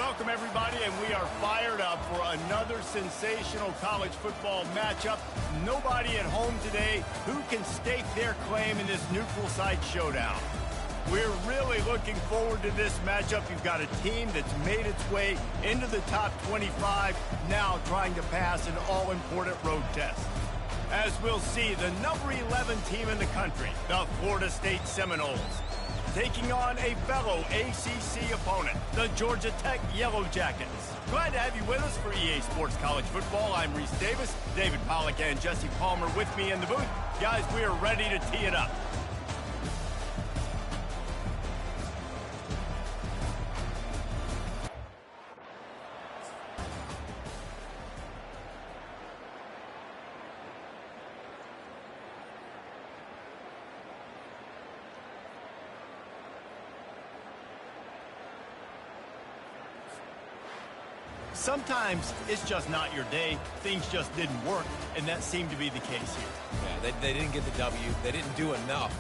Welcome, everybody, and we are fired up for another sensational college football matchup. Nobody at home today who can stake their claim in this neutral site showdown. We're really looking forward to this matchup. You've got a team that's made its way into the top 25, now trying to pass an all-important road test. As we'll see, the number 11 team in the country, the Florida State Seminoles, taking on a fellow ACC opponent, the Georgia Tech Yellow Jackets. Glad to have you with us for EA Sports College Football. I'm Reese Davis, David Pollack and Jesse Palmer with me in the booth. Guys, we are ready to tee it up. Sometimes it's just not your day. Things just didn't work, and that seemed to be the case here. Yeah, they didn't get the W. They didn't do enough.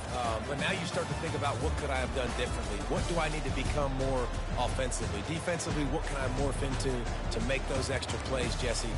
But now you start to think about what could I have done differently? What do I need to become more offensively? Defensively, what can I morph into to make those extra plays, Jesse?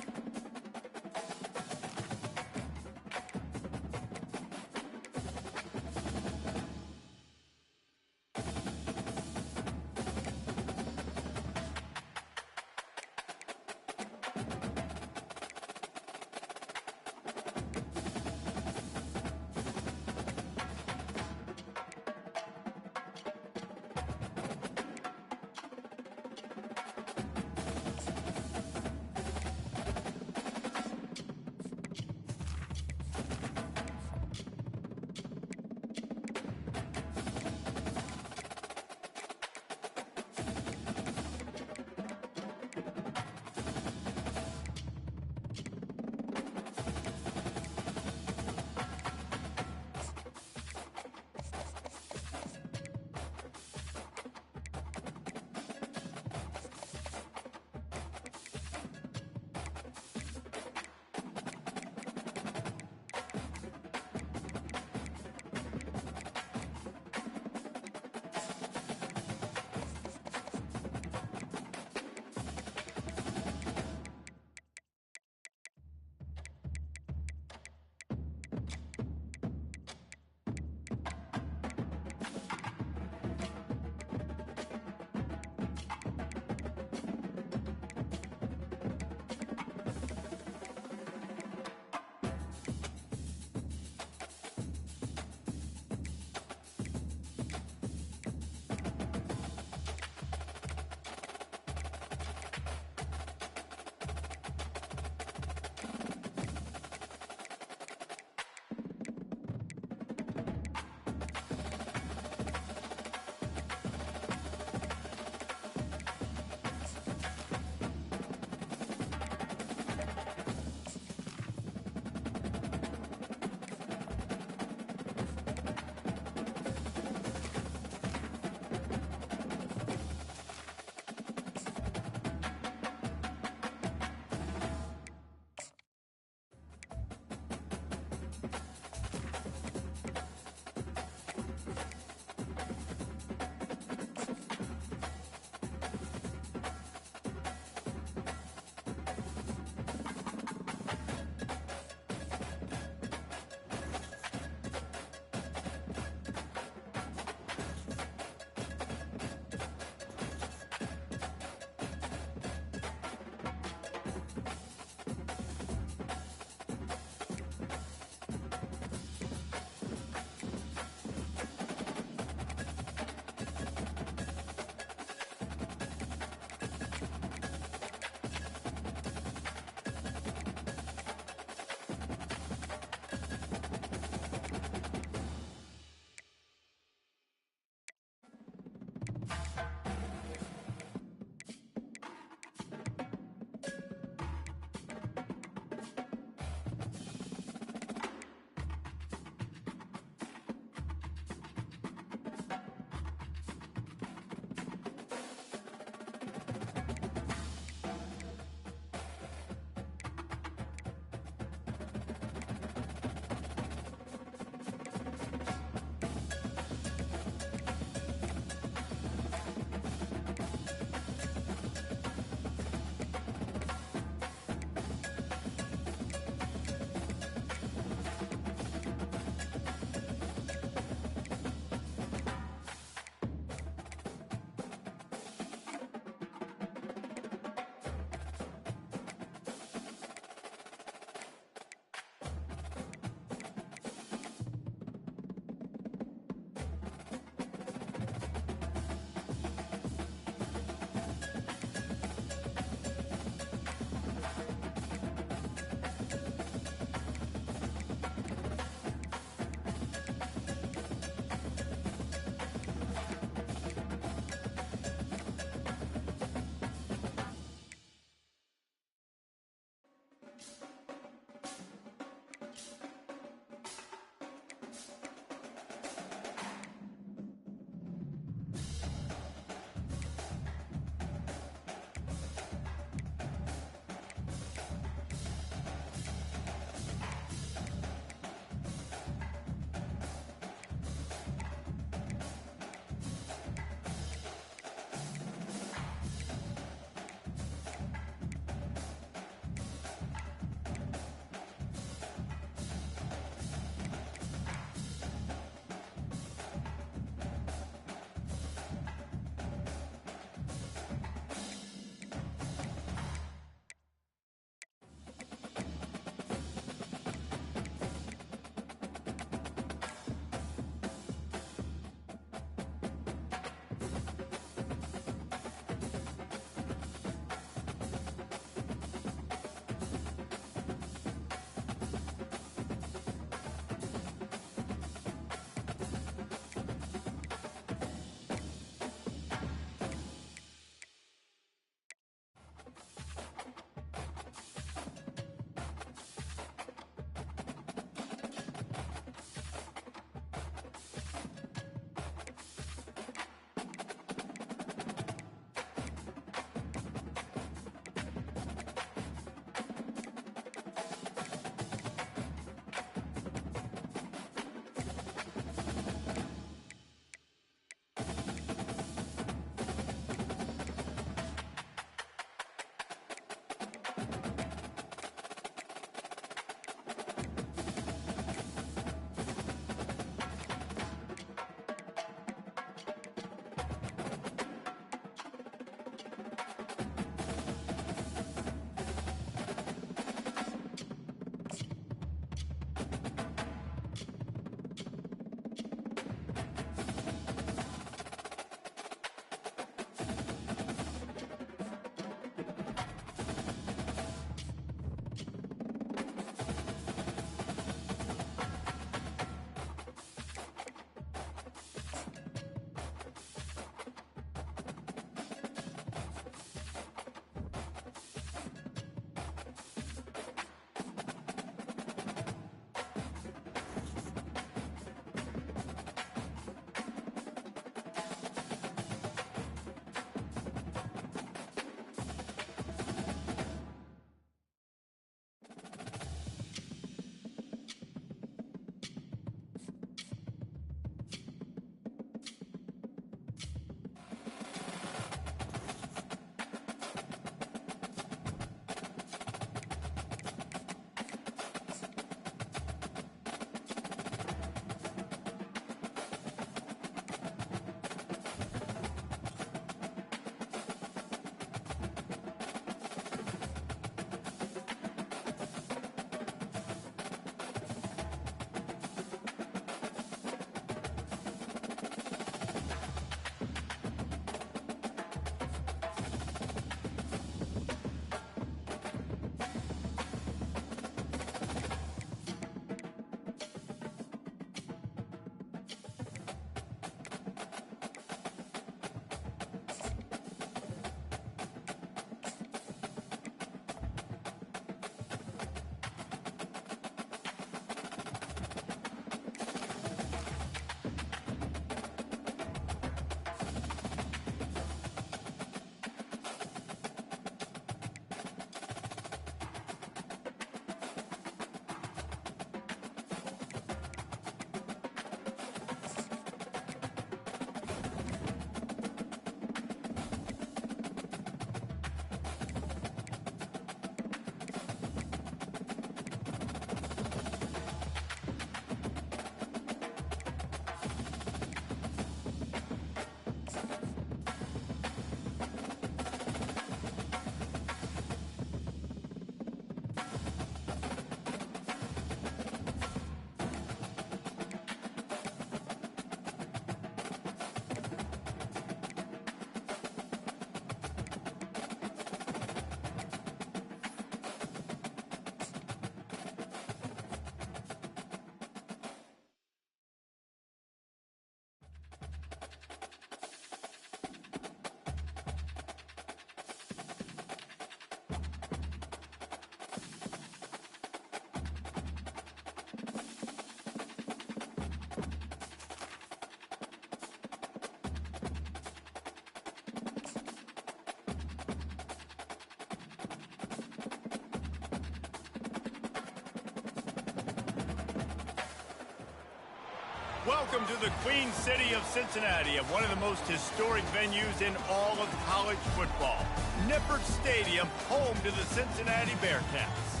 Welcome to the Queen City of Cincinnati, at one of the most historic venues in all of college football. Nippert Stadium, home to the Cincinnati Bearcats.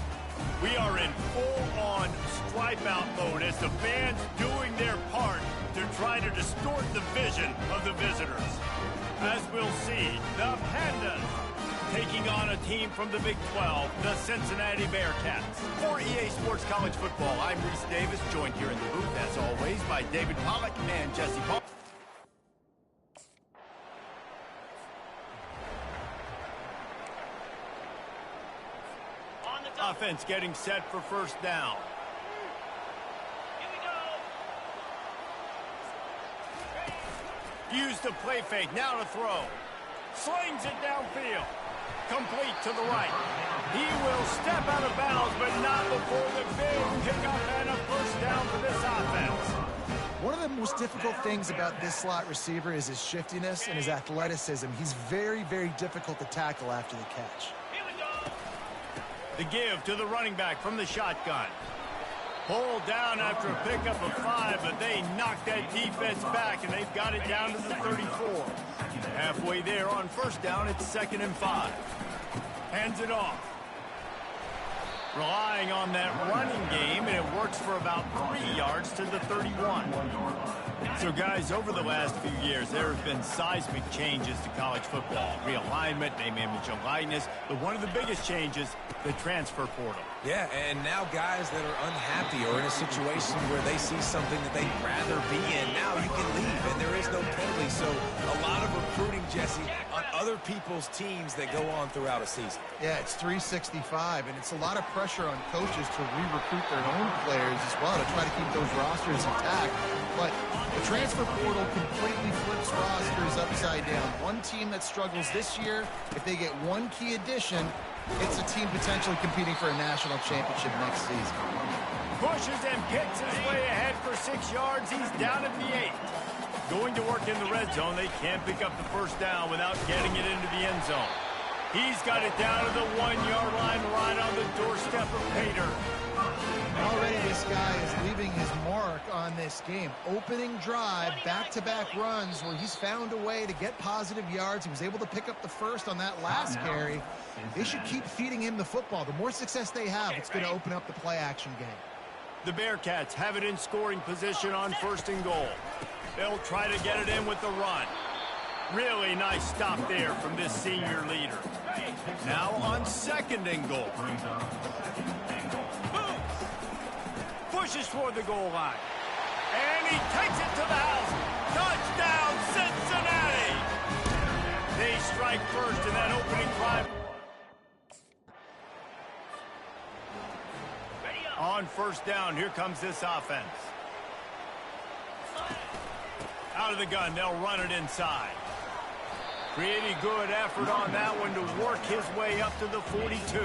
We are in full-on stripe-out mode as the fans doing their part to try to distort the vision of the visitors. As we'll see, the Pandas taking on a team from the Big 12, the Cincinnati Bearcats. For EA Sports College Football, I'm Reese Davis, joined here in the booth, as always, by David Pollack and Jesse Paul. Offense getting set for first down. Here we go. Use the play fake, now to throw. Slings it downfield. Complete to the right. He will step out of bounds, but not before the big pickup and a first down for this offense. One of the most difficult things about this slot receiver is his shiftiness and his athleticism. He's very, very difficult to tackle after the catch. Here we go. The give to the running back from the shotgun. Pulled down after a pickup of 5, but they knocked that defense back, and they've got it down to the 34. Halfway there on first down, it's 2nd and 5. Hands it off. Relying on that running game, and it works for about 3 yards to the 31. So, guys, over the last few years, there have been seismic changes to college football. Realignment, name, image, and likeness. But one of the biggest changes, the transfer portal. Yeah, and now guys that are unhappy or in a situation where they see something that they'd rather be in, now you can leave, and there is no penalty. So a lot of recruiting, Jesse, on other people's teams that go on throughout a season. Yeah, it's 365, and it's a lot of pressure on coaches to re-recruit their own players as well to try to keep those rosters intact. But the transfer portal completely flips rosters upside down. One team that struggles this year, if they get one key addition, it's a team potentially competing for a national championship next season. Pushes and picks his way ahead for 6 yards. He's down at the 8. Going to work in the red zone. They can't pick up the first down without getting it into the end zone. He's got it down to the 1-yard line, right on the doorstep of Pater. Already this guy is leaving his mark on this game. Opening drive, back-to-back runs where he's found a way to get positive yards. He was able to pick up the first on that last carry. They should keep feeding him the football. The more success they have, it's going to open up the play-action game. The Bearcats have it in scoring position on 1st and goal. They'll try to get it in with the run. Really nice stop there from this senior leader. Now on 2nd and goal. Pushes toward the goal line. And he takes it to the house. Touchdown, Cincinnati! They strike first in that opening drive. On first down, here comes this offense. Out of the gun, they'll run it inside. Pretty good effort on that one to work his way up to the 42.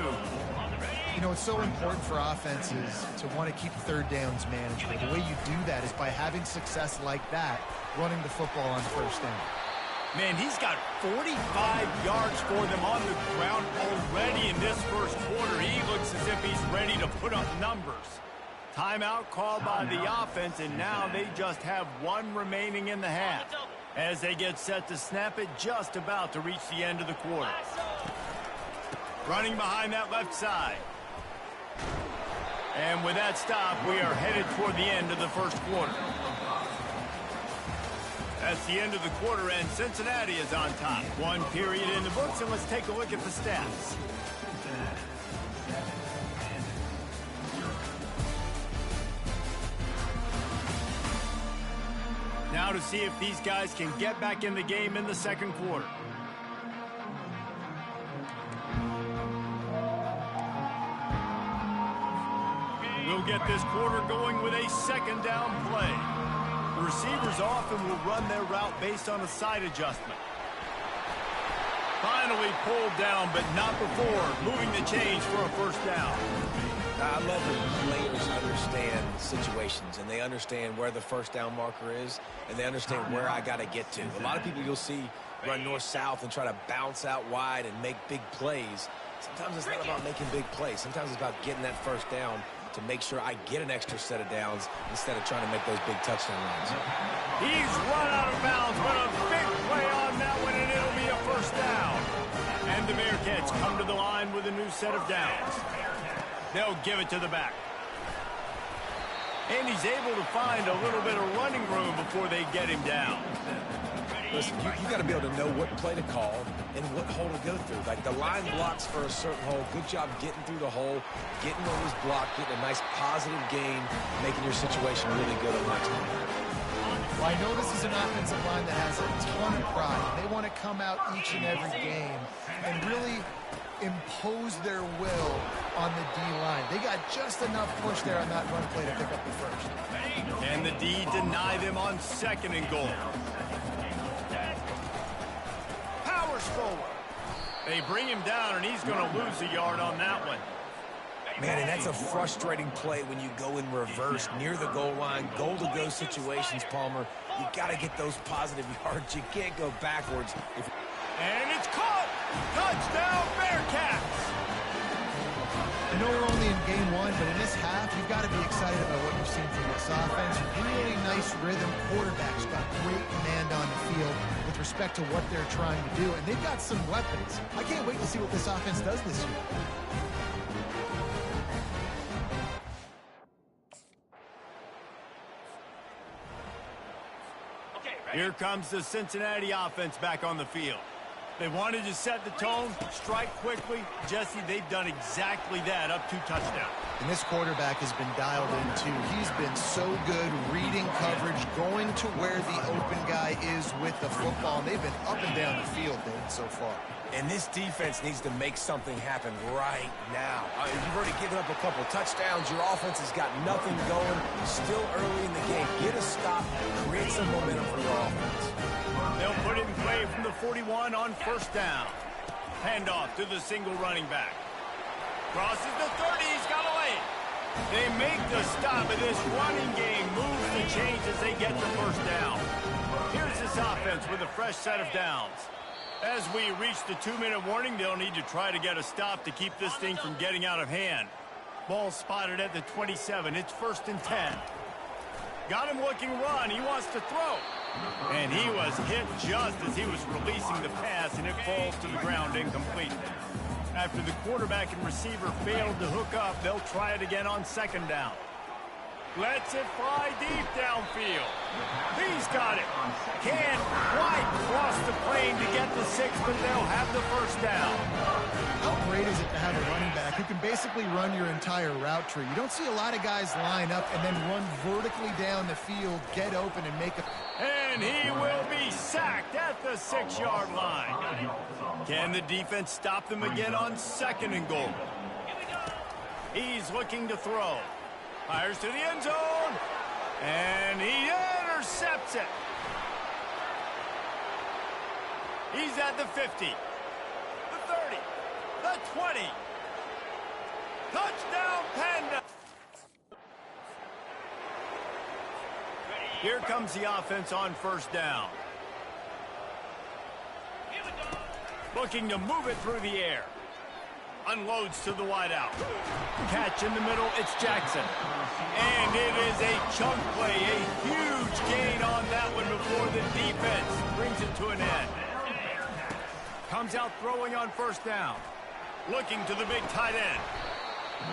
You know, it's so important for offenses to want to keep third downs manageable. The way you do that is by having success like that, running the football on first down. Man, he's got 45 yards for them on the ground already in this first quarter. He looks as if he's ready to put up numbers. Timeout called by the offense, and now they just have 1 remaining in the half as they get set to snap it, just about to reach the end of the quarter. Running behind that left side. And with that stop, we are headed toward the end of the first quarter. That's the end of the quarter, and Cincinnati is on top. 1 period in the books, and let's take a look at the stats. Now to see if these guys can get back in the game in the second quarter. We'll get this quarter going with a 2nd down play. The receivers often will run their route based on a side adjustment. Finally pulled down, but not before moving the change for a first down. I love when players understand situations, and they understand where the first down marker is, and they understand where I got to get to. A lot of people you'll see run north-south and try to bounce out wide and make big plays. Sometimes it's not about making big plays. Sometimes it's about getting that first down to make sure I get an extra set of downs instead of trying to make those big touchdown runs. He's run out of bounds, but a big play on that one, and it'll be a first down. And the Bearcats come to the line with a new set of downs. They'll give it to the back. And he's able to find a little bit of running room before they get him down. Listen, you got to be able to know what play to call and what hole to go through. Like the line blocks for a certain hole. Good job getting through the hole, getting on his block, getting a nice positive gain, making your situation really good on next one. Well, I know this is an offensive line that has a ton of pride. They want to come out each and every game and really impose their will on the D-line. They got just enough push there on that run play to pick up the first. And the D deny them on second and goal. Powers forward. They bring him down, and he's going to lose a yard on that one. Man, and that's a frustrating play when you go in reverse near the goal line, goal-to-go situations, Palmer. You got to get those positive yards. You can't go backwards. And it's caught! Touchdown, Bearcats! I know we're only in game one, but in this half, you've got to be excited about what you've seen from this offense. Really nice rhythm. Quarterback's got great command on the field with respect to what they're trying to do, and they've got some weapons. I can't wait to see what this offense does this year. Here comes the Cincinnati offense back on the field. They wanted to set the tone, strike quickly. Jesse, they've done exactly that, up 2 touchdowns. And this quarterback has been dialed in, too. He's been so good reading coverage, going to where the open guy is with the football. And they've been up and down the field, Dave, so far. And this defense needs to make something happen right now. You've already given up a couple touchdowns. Your offense has got nothing going. Still early in the game. Get a stop. Create some momentum for your offense. They'll put it in play from the 41 on first down. Handoff to the single running back. Crosses the 30. He's got a lane. They make the stop, and this running game moves the chains as they get the first down. Here's this offense with a fresh set of downs. As we reach the 2-minute warning, they'll need to try to get a stop to keep this thing from getting out of hand. Ball spotted at the 27. It's 1st and 10. Got him looking run. He wants to throw. And he was hit just as he was releasing the pass, and it falls to the ground incomplete. After the quarterback and receiver failed to hook up, they'll try it again on second down. Lets it fly deep downfield. He's got it. Can't quite cross the plane to get the 6, but they'll have the first down. How great is it to have a running back who can basically run your entire route tree? You don't see a lot of guys line up and then run vertically down the field, get open, and make a... And he will be sacked at the 6-yard line. Can the defense stop them again on second and goal? He's looking to throw. Fires to the end zone, and he intercepts it. He's at the 50, the 30, the 20. Touchdown, Panda. Here comes the offense on first down. Looking to move it through the air. Unloads to the wideout. Catch in the middle, it's Jackson. And it is a chunk play, a huge gain on that one before the defense brings it to an end. Comes out throwing on first down. Looking to the big tight end.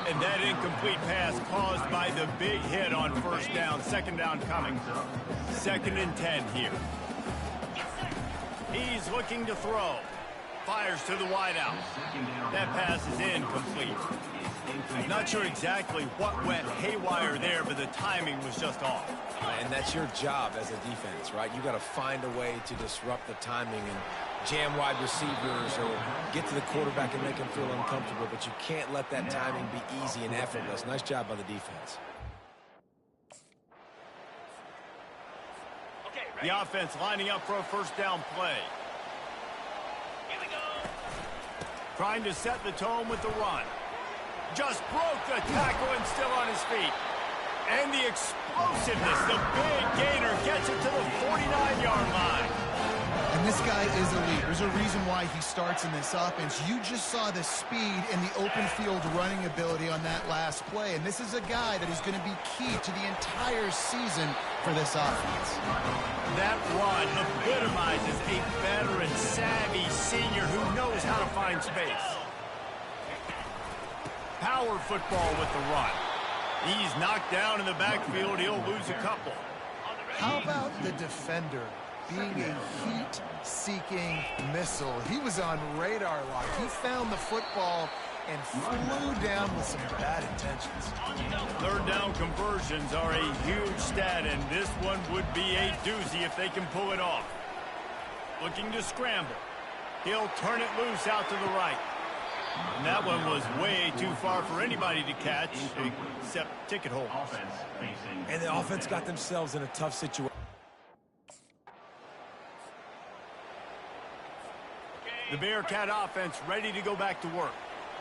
And that incomplete pass caused by the big hit on first down. Second down coming. 2nd and 10 here. He's looking to throw. Fires to the wideout. That pass is incomplete. Not sure exactly what went haywire there, but the timing was just off. And that's your job as a defense, right? You got to find a way to disrupt the timing and jam wide receivers or get to the quarterback and make him feel uncomfortable, but you can't let that timing be easy and effortless. Nice job by the defense. The offense lining up for a first down play. Trying to set the tone with the run. Just broke the tackle and still on his feet. And the explosiveness, the big gainer gets it to the 49-yard line. I And this guy is elite. There's a reason why he starts in this offense. You just saw the speed and the open field running ability on that last play. And this is a guy that is going to be key to the entire season for this offense. That run epitomizes a veteran, savvy senior who knows how to find space. Power football with the run. He's knocked down in the backfield. He'll lose a couple. How about the defender being a heat-seeking missile? He was on radar lock. He found the football and flew down with some bad intentions. Third down conversions are a huge stat, and this one would be a doozy if they can pull it off. Looking to scramble. He'll turn it loose out to the right. And that one was way too far for anybody to catch, except ticket holders. And the offense got themselves in a tough situation. The Bearcat offense ready to go back to work.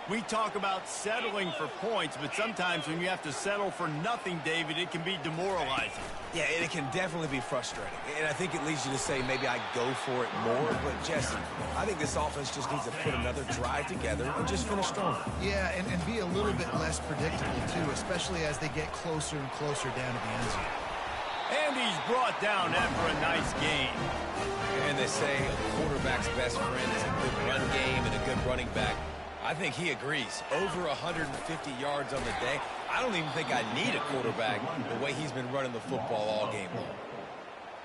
We talk about settling for points, but sometimes when you have to settle for nothing, David, it can be demoralizing. Yeah, and it can definitely be frustrating. And I think it leads you to say maybe I go for it more. But, Jesse, I think this offense just needs to put another drive together and just finish stronger. Yeah, and be a little bit less predictable, too, especially as they get closer and closer down to the end zone. And he's brought down after a nice gain. And they say a quarterback's best friend is a good run game and a good running back. I think he agrees. Over 150 yards on the day. I don't even think I need a quarterback the way he's been running the football all game long.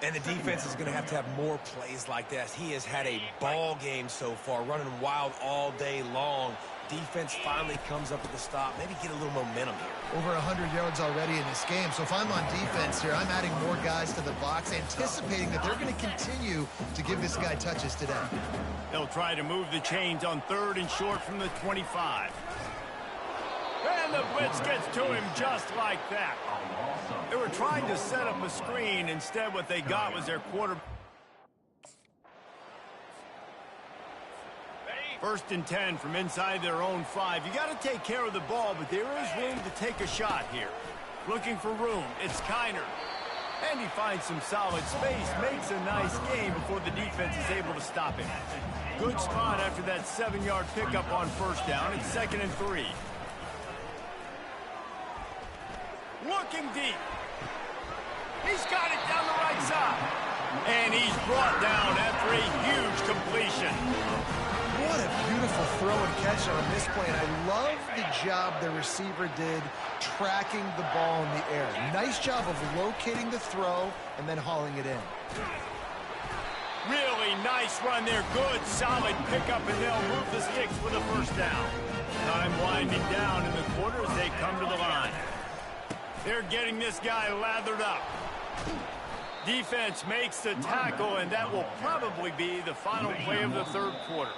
And the defense is going to have more plays like this. He has had a ball game so far, running wild all day long. Defense finally comes up with the stop. Maybe get a little momentum here. Over 100 yards already in this game. So if I'm on defense here, I'm adding more guys to the box, anticipating that they're going to continue to give this guy touches today. They'll try to move the chains on third and short from the 25. And the blitz gets to him just like that. They were trying to set up a screen. Instead, what they got was their quarterback. First and 10 from inside their own 5. You got to take care of the ball, but there is room to take a shot here. Looking for room. It's Kiner. And he finds some solid space, makes a nice gain before the defense is able to stop him. Good spot after that 7-yard pickup on first down. It's 2nd and 3. Looking deep. He's got it down the right side. And he's brought down after a huge completion. What a beautiful throw and catch on this play. And I love the job the receiver did tracking the ball in the air. Nice job of locating the throw and then hauling it in. Really nice run there. Good, solid pickup, and they'll move the sticks for the first down. Time winding down in the quarter as they come to the line. They're getting this guy lathered up. Defense makes the tackle, and that will probably be the final play of the third quarter.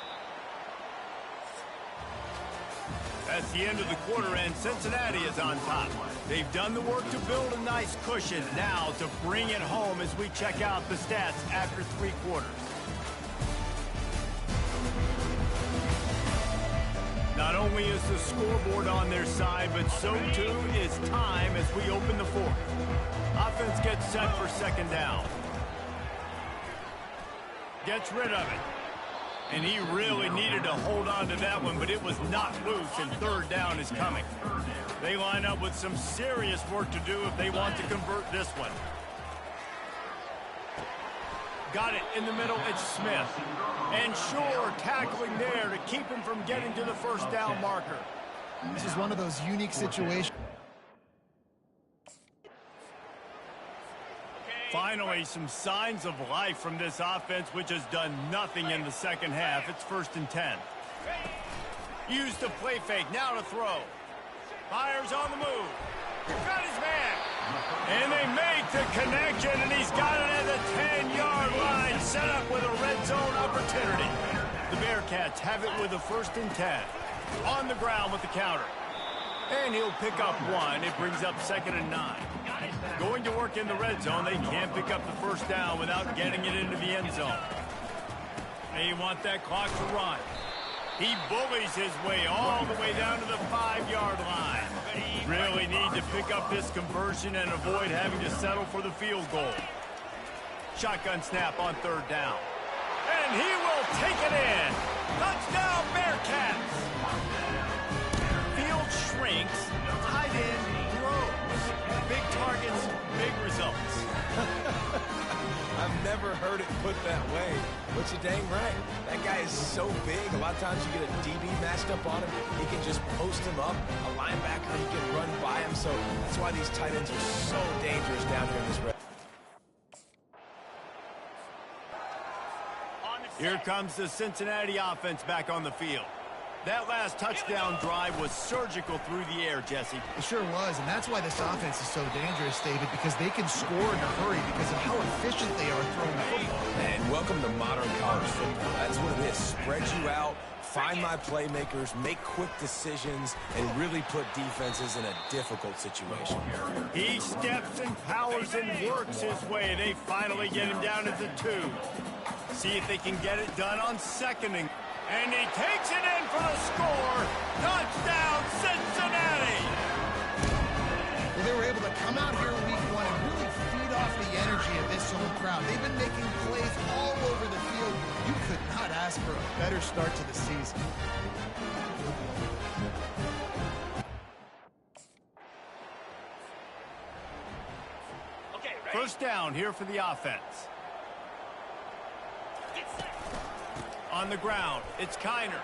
That's the end of the quarter, and Cincinnati is on top. They've done the work to build a nice cushion. Now to bring it home as we check out the stats after 3 quarters. Not only is the scoreboard on their side, but so too is time as we open the fourth. Offense gets set for 2nd down. Gets rid of it. And he really needed to hold on to that one, but it was not loose, and 3rd down is coming. They line up with some serious work to do if they want to convert this one. Got it in the middle, it's Smith. And Shore tackling there to keep him from getting to the first down marker. This is one of those unique situations. Finally, some signs of life from this offense, which has done nothing in the second half. It's 1st and 10. Used the play fake, now to throw. Fires on the move. Got his man. And they make the connection, and he's got it at the 10-yard line, set up with a red zone opportunity. The Bearcats have it with a 1st and 10. On the ground with the counter. And he'll pick up 1. It brings up 2nd and 9. Going to work in the red zone. They can't pick up the first down without getting it into the end zone. They want that clock to run. He bullies his way all the way down to the 5-yard line. Really need to pick up this conversion and avoid having to settle for the field goal. Shotgun snap on 3rd down. And he will take it in. Touchdown, Bearcats. Field shrinks, tight end grows. Big targets, big results. I've never heard it put that way, but you're dang right. That guy is so big. A lot of times you get a DB matched up on him. He can just post him up. A linebacker, he can run by him. So that's why these tight ends are so dangerous down here in this red. Here comes the Cincinnati offense back on the field. That last touchdown drive was surgical through the air, Jesse. It sure was, and that's why this offense is so dangerous, David, because they can score in a hurry because of how efficient they are throwing the football. And welcome to modern college football. That's what it is. Spread you out, find my playmakers, make quick decisions, and really put defenses in a difficult situation. He steps and powers and works his way. They finally get him down at the 2. See if they can get it done on second and he takes it in for the score. Touchdown, Cincinnati! Well, they were able to come out here week 1 and really feed off the energy of this home crowd. They've been making plays all over the field. You could not ask for a better start to the season. Okay, ready? First down here for the offense. On the ground, it's Kiner.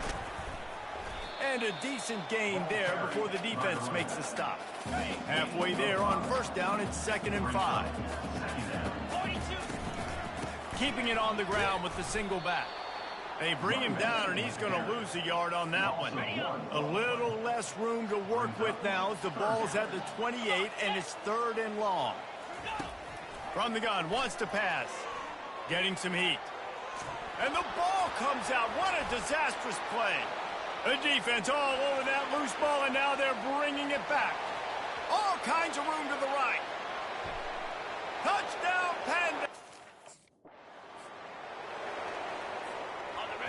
And a decent gain there before the defense makes a stop. Halfway there on first down, it's 2nd and 5. 42. Keeping it on the ground with the single back. They bring him down, and he's going to lose a yard on that one. A little less room to work with now as the ball's at the 28, and it's 3rd and long. From the gun, wants to pass. Getting some heat. And the ball comes out. What a disastrous play. The defense all over that loose ball, and now they're bringing it back. All kinds of room to the right. Touchdown, Panda.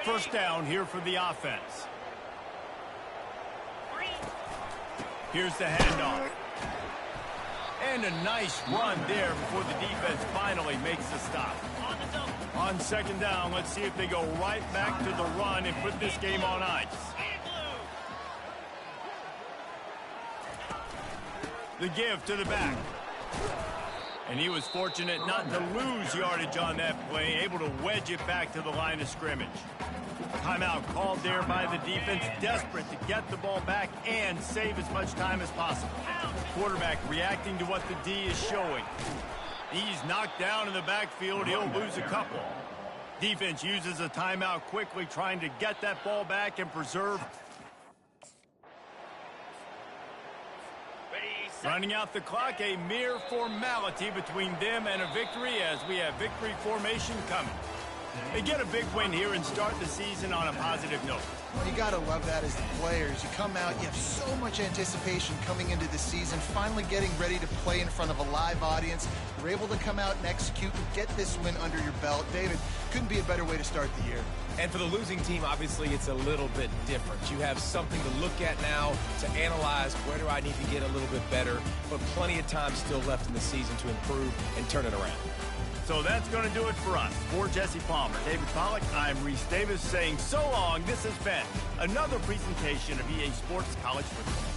First down here for the offense. Here's the handoff. And a nice run there before the defense finally makes the stop. On second down, let's see if they go right back to the run and put this game on ice. The give to the back. And he was fortunate not to lose yardage on that play, able to wedge it back to the line of scrimmage. Timeout called there by the defense, desperate to get the ball back and save as much time as possible. Quarterback reacting to what the D is showing. He's knocked down in the backfield. He'll lose a couple. Defense uses a timeout quickly, trying to get that ball back and preserve. Running out the clock, a mere formality between them and a victory as we have victory formation coming. They get a big win here and start the season on a positive note. Well, you got to love that as the players. You come out, you have so much anticipation coming into the season, finally getting ready to play in front of a live audience. You're able to come out and execute and get this win under your belt. David, couldn't be a better way to start the year. And for the losing team, obviously, it's a little bit different. You have something to look at now to analyze where do I need to get a little bit better, but plenty of time still left in the season to improve and turn it around. So that's going to do it for us. For Jesse Palmer, David Pollack, I'm Reese Davis saying so long. This has been another presentation of EA Sports College Football.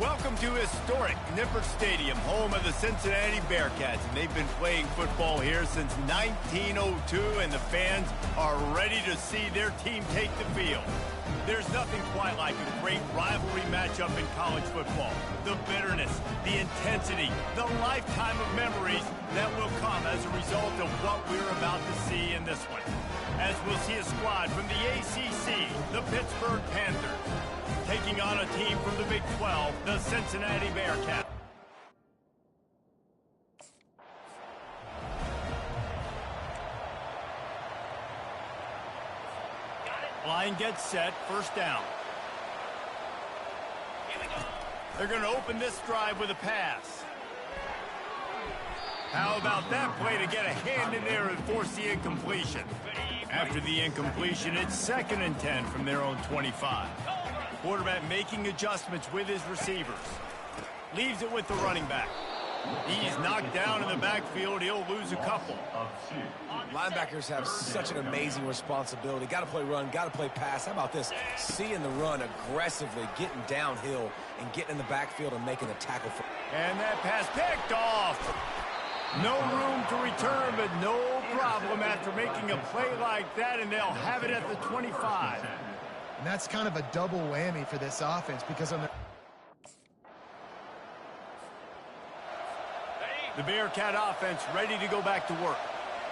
Welcome to historic Nippert Stadium, home of the Cincinnati Bearcats. And they've been playing football here since 1902, and the fans are ready to see their team take the field. There's nothing quite like a great rivalry matchup in college football. The bitterness, the intensity, the lifetime of memories that will come as a result of what we're about to see in this one. As we'll see a squad from the ACC, the Pittsburgh Panthers, taking on a team from the Big 12, the Cincinnati Bearcats. Line gets set, first down. They're going to open this drive with a pass. How about that play to get a hand in there and force the incompletion? After the incompletion, it's 2nd and 10 from their own 25. Quarterback making adjustments with his receivers. Leaves it with the running back. He's knocked down in the backfield. He'll lose a couple. Linebackers have such an amazing responsibility. Got to play run, got to play pass. How about this? Seeing the run aggressively, getting downhill, and getting in the backfield and making a tackle. And that pass picked off. No room to return, but no problem after making a play like that, and they'll have it at the 25. And that's kind of a double whammy for this offense because on the Bearcat offense ready to go back to work.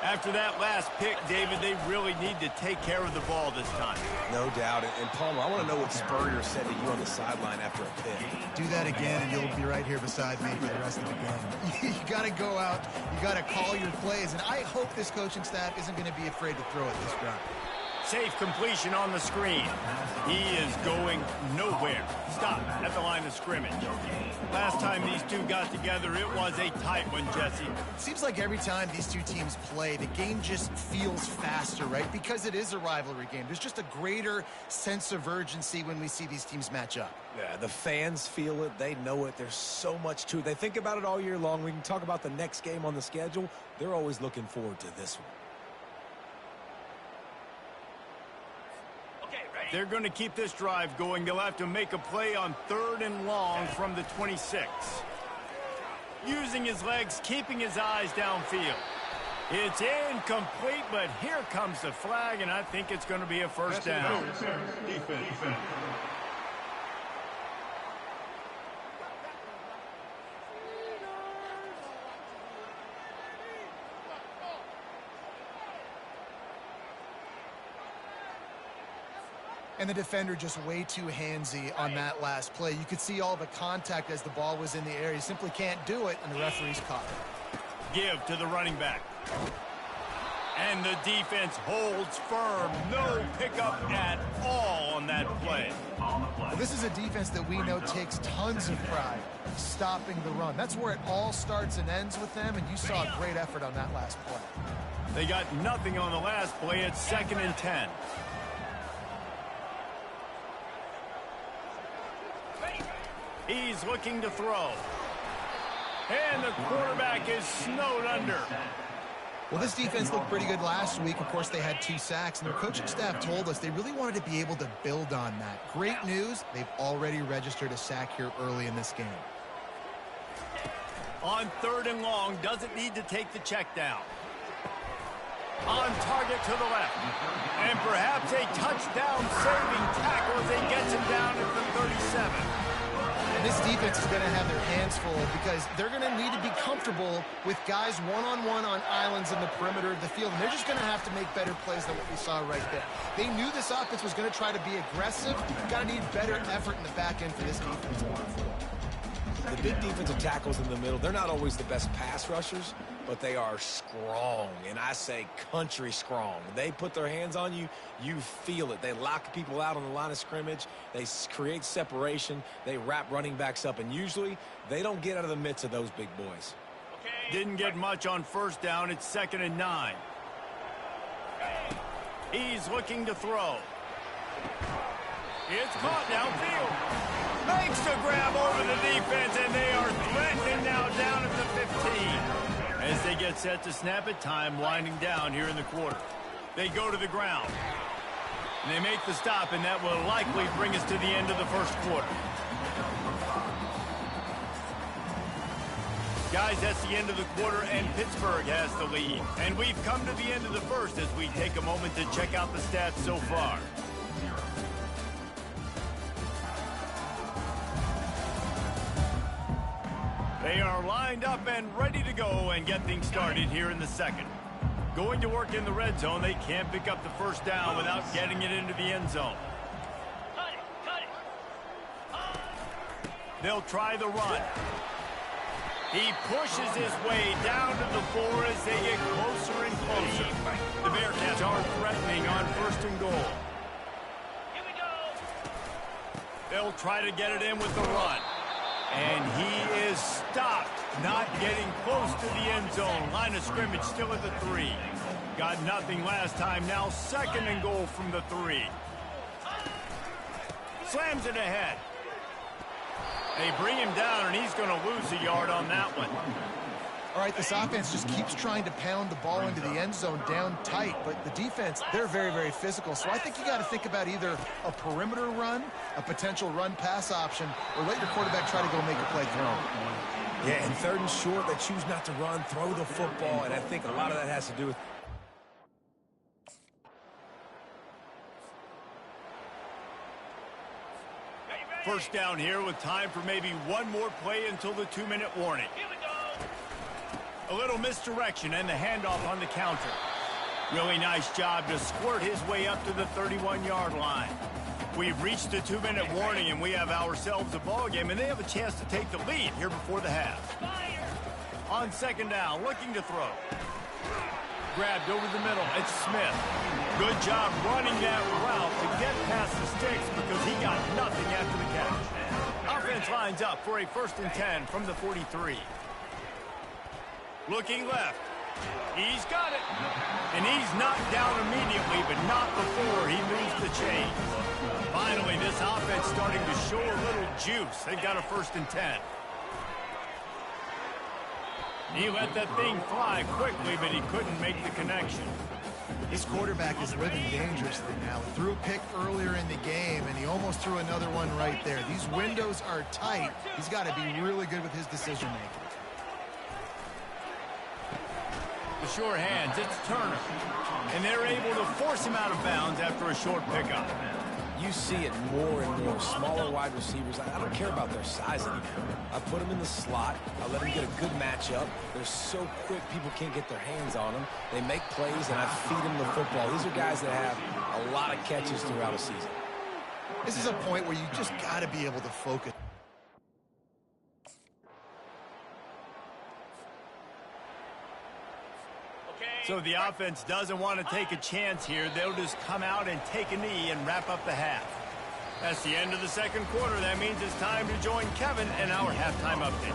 After that last pick, David, they really need to take care of the ball this time. No doubt. And Palmer, I want to know what Spurrier said to you on the sideline after a pick. do that again, and you'll be right here beside me for the rest of the game. You got to go out. You got to call your plays, and I hope this coaching staff isn't going to be afraid to throw it this drive. Safe completion on the screen. He is going nowhere. Stop at the line of scrimmage. Last time these two got together, it was a tight one, Jesse. It seems like every time these two teams play, the game just feels faster, right? Because it is a rivalry game. There's just a greater sense of urgency when we see these teams match up. Yeah, the fans feel it. They know it. There's so much to it. They think about it all year long. We can talk about the next game on the schedule. They're always looking forward to this one. They're going to keep this drive going. They'll have to make a play on 3rd and long from the 26. Using his legs, keeping his eyes downfield. It's incomplete, but here comes the flag, and I think it's going to be a first down. Defense. And the defender just way too handsy on that last play. You could see all the contact as the ball was in the air. He simply can't do it, and the referee's caught it. Give to the running back. And the defense holds firm. No pickup at all on that play. Well, this is a defense that we know takes tons of pride stopping the run. That's where it all starts and ends with them, and you saw a great effort on that last play. They got nothing on the last play. It's 2nd and 10. He's looking to throw. And the quarterback is snowed under. Well, this defense looked pretty good last week. Of course, they had 2 sacks, and their coaching staff told us they really wanted to be able to build on that. Great news, they've already registered a sack here early in this game. On 3rd and long, doesn't need to take the check down. On target to the left. And perhaps a touchdown-saving tackle as he gets him down at the 37. And this defense is going to have their hands full because they're going to need to be comfortable with guys one-on-one on islands in the perimeter of the field. And they're just going to have to make better plays than what we saw right there. They knew this offense was going to try to be aggressive. Got to need better effort in the back end for this defense going forward. The big defensive tackles in the middle, they're not always the best pass rushers, but they are strong, and I say country strong. They put their hands on you, you feel it. They lock people out on the line of scrimmage. They create separation. They wrap running backs up, and usually they don't get out of the midst of those big boys. Didn't get much on 1st down. It's 2nd and 9. He's looking to throw. It's caught downfield. Makes the grab over the defense, and they are threatening now down at the 15. As they get set to snap it, time winding down here in the quarter. They go to the ground. And they make the stop, and that will likely bring us to the end of the 1st quarter. Guys, that's the end of the quarter, and Pittsburgh has the lead. And we've come to the end of the first as we take a moment to check out the stats so far. They are lined up and ready to go and get things started here in the second. Going to work in the red zone, they can't pick up the first down without getting it into the end zone. They'll try the run. He pushes his way down to the 4 as they get closer and closer. The Bearcats are threatening on 1st and goal. Here we go. They'll try to get it in with the run. And he is stopped, not getting close to the end zone. Line of scrimmage still at the 3. Got nothing last time. Now 2nd and goal from the 3. Slams it ahead. They bring him down, and he's going to lose a yard on that one. All right, this offense just keeps trying to pound the ball into the end zone down tight, but the defense, they're very, very physical. So I think you got to think about either a perimeter run, a potential run-pass option, or let your quarterback try to go make a play throw. Yeah, and 3rd and short, they choose not to run, throw the football, and I think a lot of that has to do with First down here with time for maybe one more play until the 2-minute warning. Here we go. A little misdirection and the handoff on the counter. Really nice job to squirt his way up to the 31-yard line. We've reached the 2-minute warning, and we have ourselves a ball game, and they have a chance to take the lead here before the half. Fire. On 2nd down, looking to throw. Grabbed over the middle. It's Smith. Good job running that route to get past the sticks because he got nothing after the catch. Offense lines up for a 1st and 10 from the 43. Looking left. He's got it. And he's knocked down immediately, but not before he moves the chain. Finally, this offense starting to show a little juice. They've got a 1st and 10. He let that thing fly quickly, but he couldn't make the connection. This quarterback is living dangerously now. He threw a pick earlier in the game, and he almost threw another one right there. These windows are tight. He's got to be really good with his decision-making. The short hands, it's Turner. And they're able to force him out of bounds after a short pickup. You see it more and more. Smaller wide receivers, I don't care about their size anymore. I put them in the slot. I let them get a good matchup. They're so quick, people can't get their hands on them. They make plays, and I feed them the football. These are guys that have a lot of catches throughout a season. This is a point where you just got to be able to focus. So the offense doesn't want to take a chance here. They'll just come out and take a knee and wrap up the half. That's the end of the 2nd quarter. That means it's time to join Kevin in our halftime update.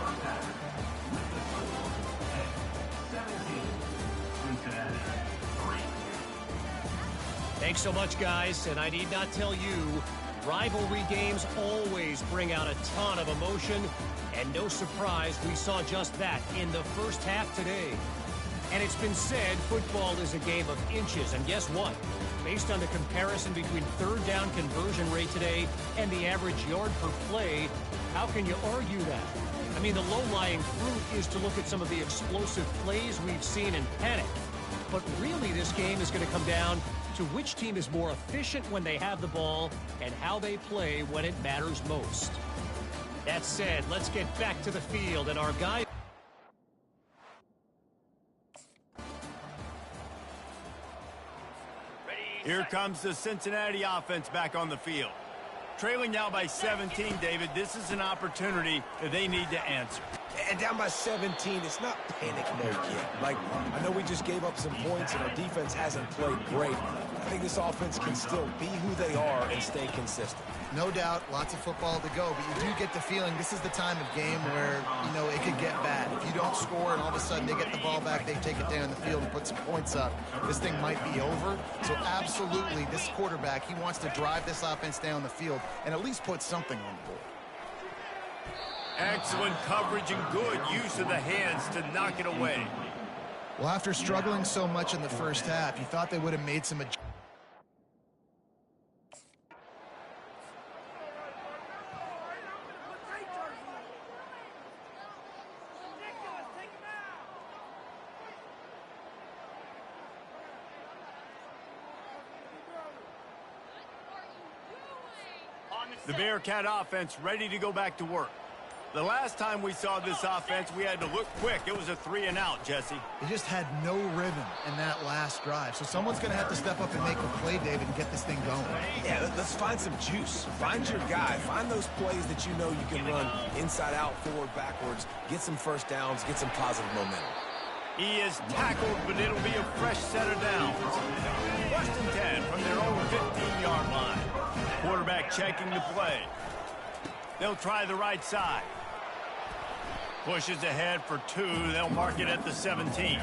Thanks so much, guys, and I need not tell you, rivalry games always bring out a ton of emotion, and no surprise, we saw just that in the first half today. And it's been said football is a game of inches, and guess what? Based on the comparison between 3rd down conversion rate today and the average yard per play, how can you argue that? I mean, the low-lying fruit is to look at some of the explosive plays we've seen and panic. But really, this game is going to come down to which team is more efficient when they have the ball and how they play when it matters most. That said, let's get back to the field, and our guy... Here comes the Cincinnati offense back on the field. Trailing now by 17, David, this is an opportunity that they need to answer. And down by 17, it's not panic mode yet. Like, I know we just gave up some points and our defense hasn't played great. I think this offense can still be who they are and stay consistent. No doubt, lots of football to go, but you do get the feeling this is the time of game where, you know, it could get bad. If you don't score and all of a sudden they get the ball back, they take it down the field and put some points up, this thing might be over. So absolutely, this quarterback, he wants to drive this offense down the field and at least put something on the board. Excellent coverage and good use of the hands to knock it away. Well, after struggling so much in the first half, you thought they would have made some adjustments. The Bearcat offense ready to go back to work. The last time we saw this offense, we had to look quick. It was a 3-and-out, Jesse. They just had no rhythm in that last drive. So someone's going to have to step up and make a play, David, and get this thing going. Yeah, let's find some juice. Find your guy. Find those plays that you know you can run inside out, forward, backwards. Get some first downs. Get some positive momentum. He is tackled, but it'll be a fresh set of downs. 1st and 10 from their own 15-yard line. Quarterback checking the play. They'll try the right side. Pushes ahead for 2. They'll mark it at the 17.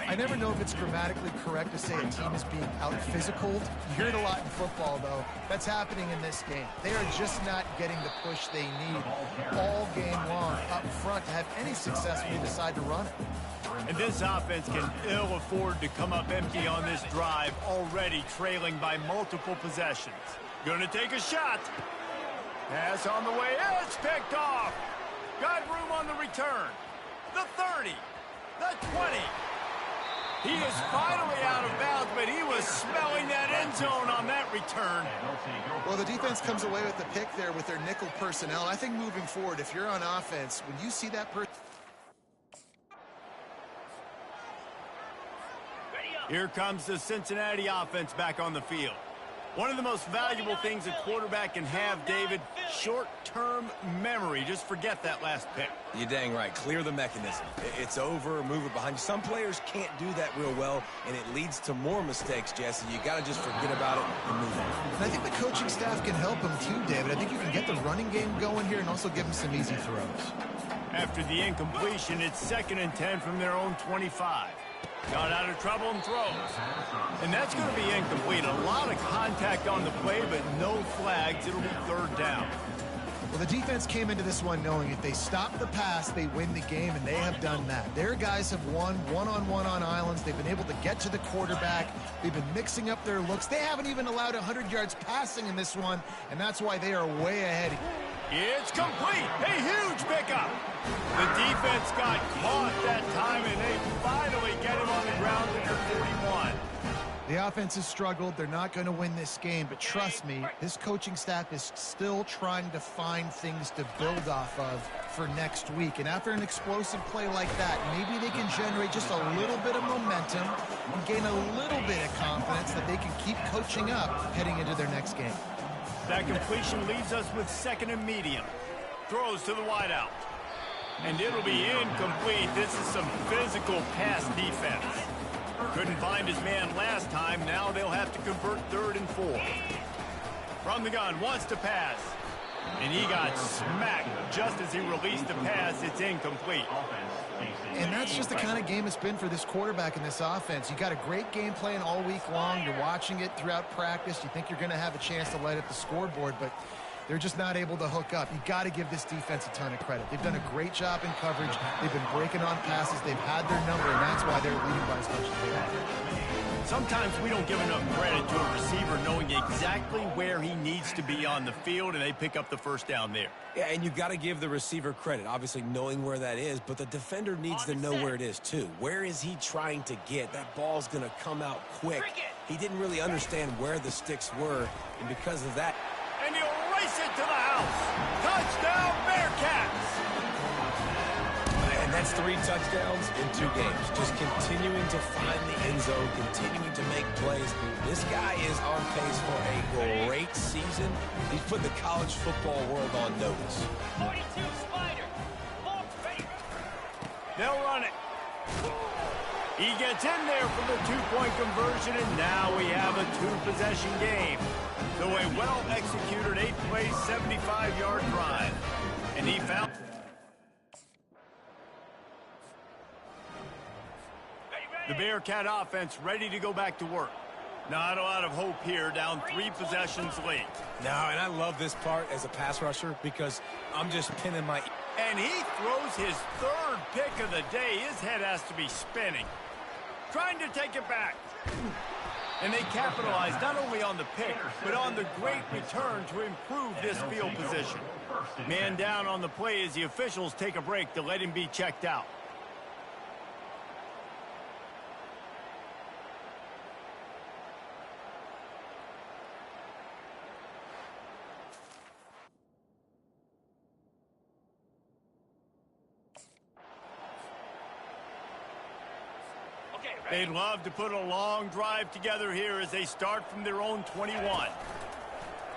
I never know if it's grammatically correct to say a team is being out-physicaled. You hear it a lot in football, though. That's happening in this game. They are just not getting the push they need all game long up front to have any success when they decide to run it. And this offense can ill afford to come up empty on this drive, already trailing by multiple possessions. Gonna take a shot. Pass on the way. It's picked off. Got room on the return. The 30. The 20. He is finally out of bounds, but he was smelling that end zone on that return. Well, the defense comes away with the pick there with their nickel personnel. I think moving forward, if you're on offense, when you see that person... Here comes the Cincinnati offense back on the field. One of the most valuable things a quarterback can have, David, short-term memory. Just forget that last pick. You're dang right. Clear the mechanism. It's over, move it behind you. Some players can't do that real well, and it leads to more mistakes, Jesse. You got to just forget about it and move on. And I think the coaching staff can help him too, David. I think you can get the running game going here and also give him some easy throws. After the incompletion, it's 2nd and 10 from their own 25. Got out of trouble and throws. And that's going to be incomplete. A lot of contact on the play, but no flags. It'll be 3rd down. Well, the defense came into this one knowing if they stop the pass, they win the game, and they have done that. Their guys have won one-on-one on islands. They've been able to get to the quarterback. They've been mixing up their looks. They haven't even allowed 100 yards passing in this one, and that's why they are way ahead. It's complete. A huge pickup. The defense got caught that time, and they finally get him on the ground at their 41. The offense has struggled. They're not going to win this game, but trust me, this coaching staff is still trying to find things to build off of for next week. And after an explosive play like that, maybe they can generate just a little bit of momentum and gain a little bit of confidence that they can keep coaching up heading into their next game. That completion leaves us with 2nd and medium. Throws to the wideout. And it'll be incomplete. This is some physical pass defense. Couldn't find his man last time. Now they'll have to convert 3rd and 4. From the gun, wants to pass. And he got smacked just as he released the pass. It's incomplete. And that's just the kind of game it's been for this quarterback in this offense. You got a great game plan all week long. You're watching it throughout practice. You think you're going to have a chance to light up the scoreboard, but they're just not able to hook up. You got to give this defense a ton of credit. They've done a great job in coverage. They've been breaking on passes. They've had their number, and that's why they're leading by as much as they are. Sometimes we don't give enough credit to a receiver knowing exactly where he needs to be on the field, and they pick up the 1st down there. Yeah, and you got to give the receiver credit, obviously knowing where that is, but the defender needs to know where it is too. Where is he trying to get? That ball's going to come out quick. He didn't really understand where the sticks were, and because of that... And he'll race it to the house. Touchdown, Bearcats! And that's 3 touchdowns in 2 games. Just continuing to find the end zone, continuing to make plays. This guy is on pace for a great season. He's put the college football world on notice. 42 Spider. They'll run it. He gets in there for the 2-point conversion, and now we have a 2-possession game. So a well-executed 8-play, 75-yard drive. And he found... The Bearcat offense ready to go back to work. Not a lot of hope here, down 3 possessions late. No, and I love this part as a pass rusher because I'm just pinning my... And he throws his 3rd pick of the day. His head has to be spinning. Trying to take it back. And they capitalized not only on the pick, but on the great return to improve this field position. Man down on the play as the officials take a break to let him be checked out. They'd love to put a long drive together here as they start from their own 21.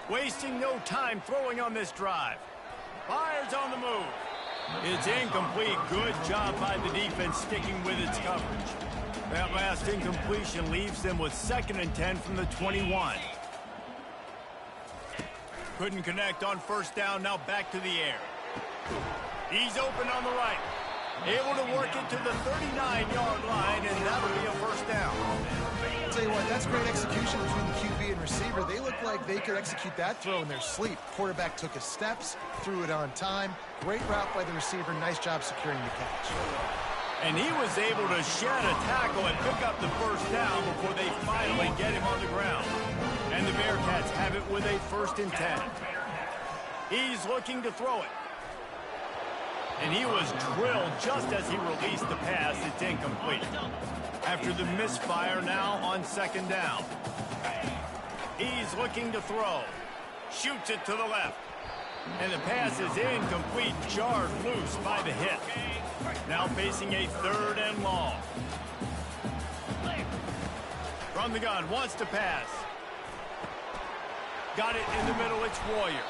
Wasting no time throwing on this drive. Fires on the move. It's incomplete. Good job by the defense sticking with its coverage. That last incompletion leaves them with 2nd and 10 from the 21. Couldn't connect on first down. Now back to the air. He's open on the right. Able to work it to the 39-yard line, and that'll be a first down. I'll tell you what, that's great execution between the QB and receiver. They look like they could execute that throw in their sleep. Quarterback took his steps, threw it on time. Great route by the receiver. Nice job securing the catch. And he was able to shed a tackle and pick up the first down before they finally get him on the ground. And the Bearcats have it with a 1st and 10. He's looking to throw it. And he was drilled just as he released the pass. It's incomplete. After the misfire, now on 2nd down. He's looking to throw. Shoots it to the left. And the pass is incomplete, jarred loose by the hit. Now facing a 3rd and long. From the gun, wants to pass. Got it in the middle, it's Royer.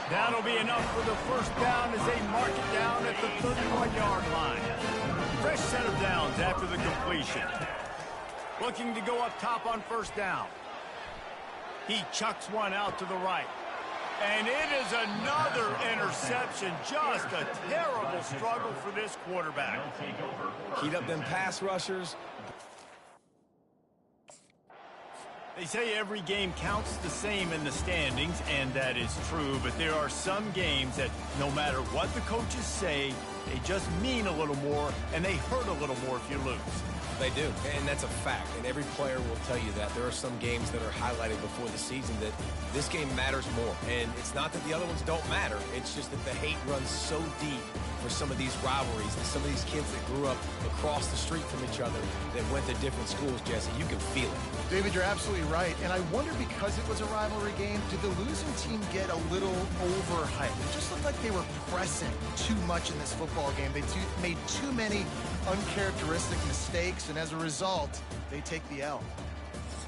That'll be enough for the first down as they mark it down at the 31-yard line. Fresh set of downs after the completion. Looking to go up top on first down. He chucks one out to the right. And it is another interception. Just a terrible struggle for this quarterback. Heat up them pass rushers. They say every game counts the same in the standings, and that is true, but there are some games that no matter what the coaches say, they just mean a little more, and they hurt a little more if you lose. They do, and that's a fact, and every player will tell you that. There are some games that are highlighted before the season that this game matters more, and it's not that the other ones don't matter. It's just that the hate runs so deep for some of these rivalries, and some of these kids that grew up across the street from each other that went to different schools, Jesse. You can feel it. David, you're absolutely right, and I wonder, because it was a rivalry game, did the losing team get a little overhyped? It just looked like they were pressing too much in this football game. They made too many uncharacteristic mistakes, and as a result, they take the L.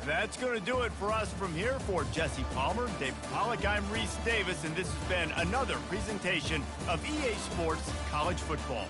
That's going to do it for us from here. For Jesse Palmer, David Pollack, I'm Reese Davis, and this has been another presentation of EA Sports College Football.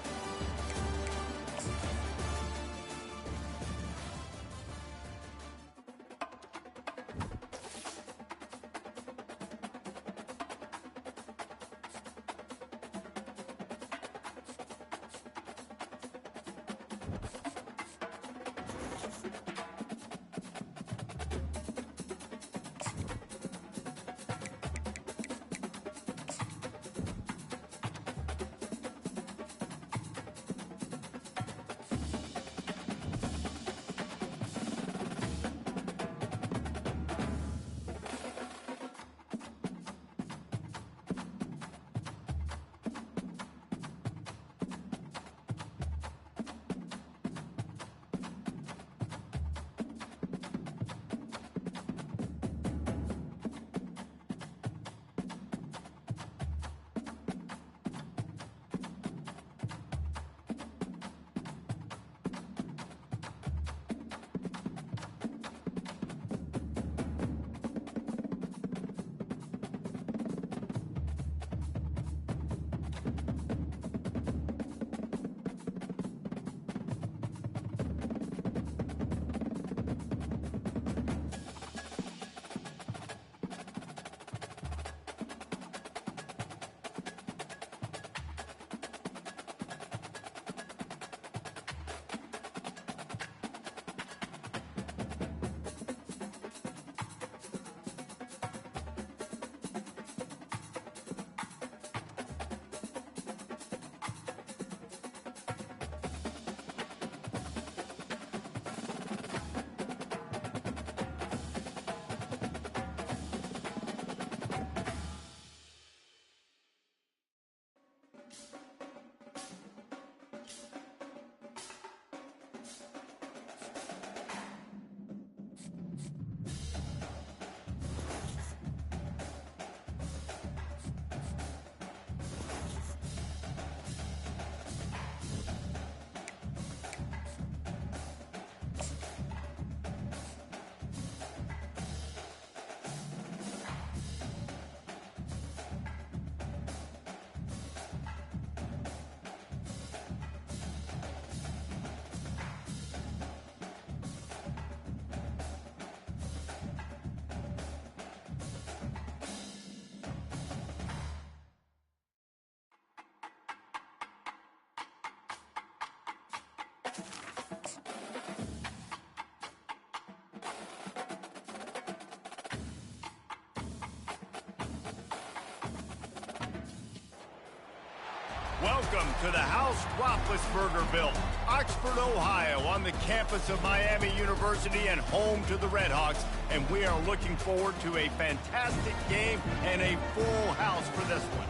Welcome to the house Roethlisberger built. Oxford, Ohio, on the campus of Miami University and home to the Redhawks. And we are looking forward to a fantastic game and a full house for this one.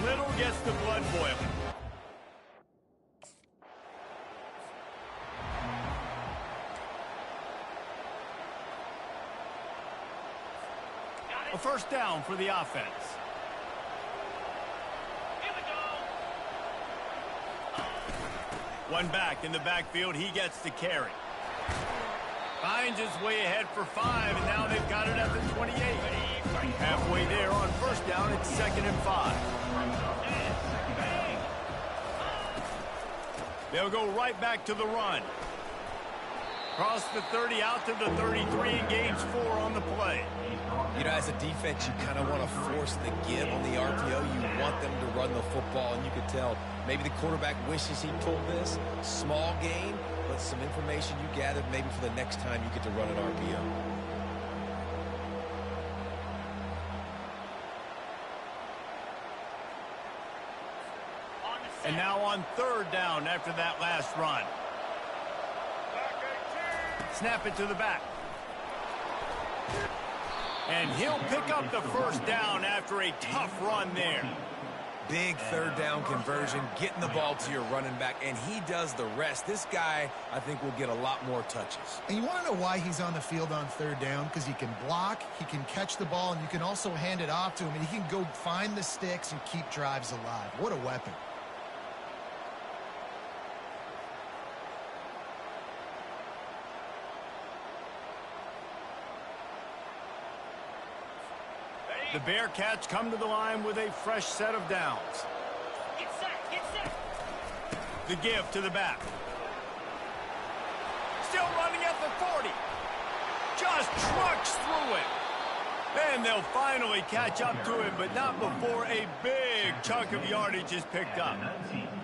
Little gets the blood boiling. A first down for the offense. Here we go. One back in the backfield. He gets to carry. Finds his way ahead for 5, and now they've got it at the 28. Halfway there on first down, it's 2nd and 5. They'll go right back to the run. Cross the 30 out to the 33 and gains 4 on the play. You know, as a defense, you kind of want to force the give on the RPO. You want them to run the football, and you can tell maybe the quarterback wishes he pulled this. Small gain, but some information you gathered maybe for the next time you get to run an RPO. And now on third down after that last run. Snap it to the back. And he'll pick up the first down after a tough run there. Big third down conversion, getting the ball to your running back, and he does the rest. This guy, I think, will get a lot more touches. And you want to know why he's on the field on third down? Because he can block, he can catch the ball, and you can also hand it off to him, and he can go find the sticks and keep drives alive. What a weapon. The Bearcats come to the line with a fresh set of downs. Get set, get set. The give to the back. Still running at the 40. Just trucks through it. Then they'll finally catch up to him, but not before a big chunk of yardage is picked up.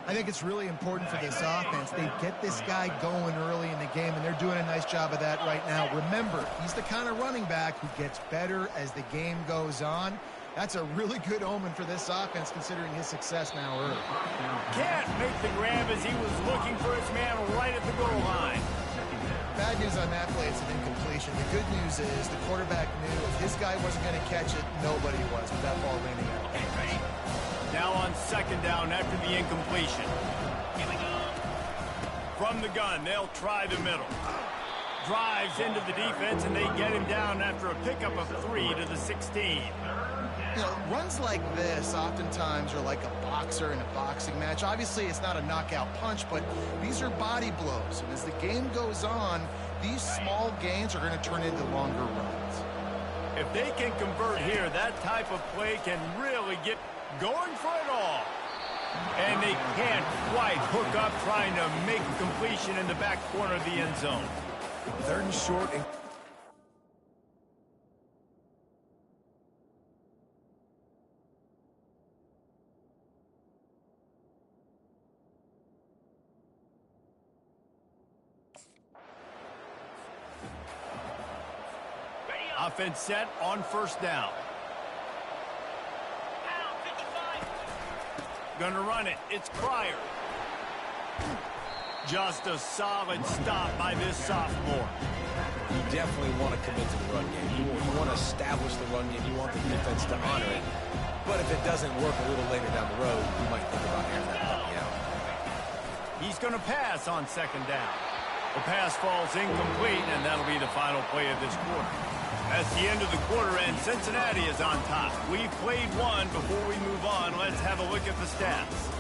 I think it's really important for this offense. They get this guy going early in the game, and they're doing a nice job of that right now. Remember, he's the kind of running back who gets better as the game goes on. That's a really good omen for this offense, considering his success now early. Can't make the grab as he was looking for his man right at the goal line. Bad news on that play, it's an incompletion. The good news is the quarterback knew if his guy wasn't going to catch it, nobody was with that ball landing out. Now on second down after the incompletion. Here we go. From the gun, they'll try the middle. Drives into the defense, and they get him down after a pickup of 3 to the 16. You know, runs like this oftentimes are like a boxer in a boxing match. Obviously, it's not a knockout punch, but these are body blows. And as the game goes on, these small gains are going to turn into longer runs. If they can convert here, that type of play can really get going for it all. And they can't quite hook up trying to make a completion in the back corner of the end zone. Third and short. And Ready up. Offense set on first down. Pound 55. Gonna run it. It's Cryer. Just a solid stop by this sophomore. you definitely want to commit to the run game. You want to establish the run game. You want the defense to honor it. But if it doesn't work a little later down the road, you might think about airing that puppy out. He's gonna pass on second down. The pass falls incomplete, and that'll be the final play of this quarter. That's the end of the quarter, and Cincinnati is on top. We've played one. Before we move on, let's have a look at the stats.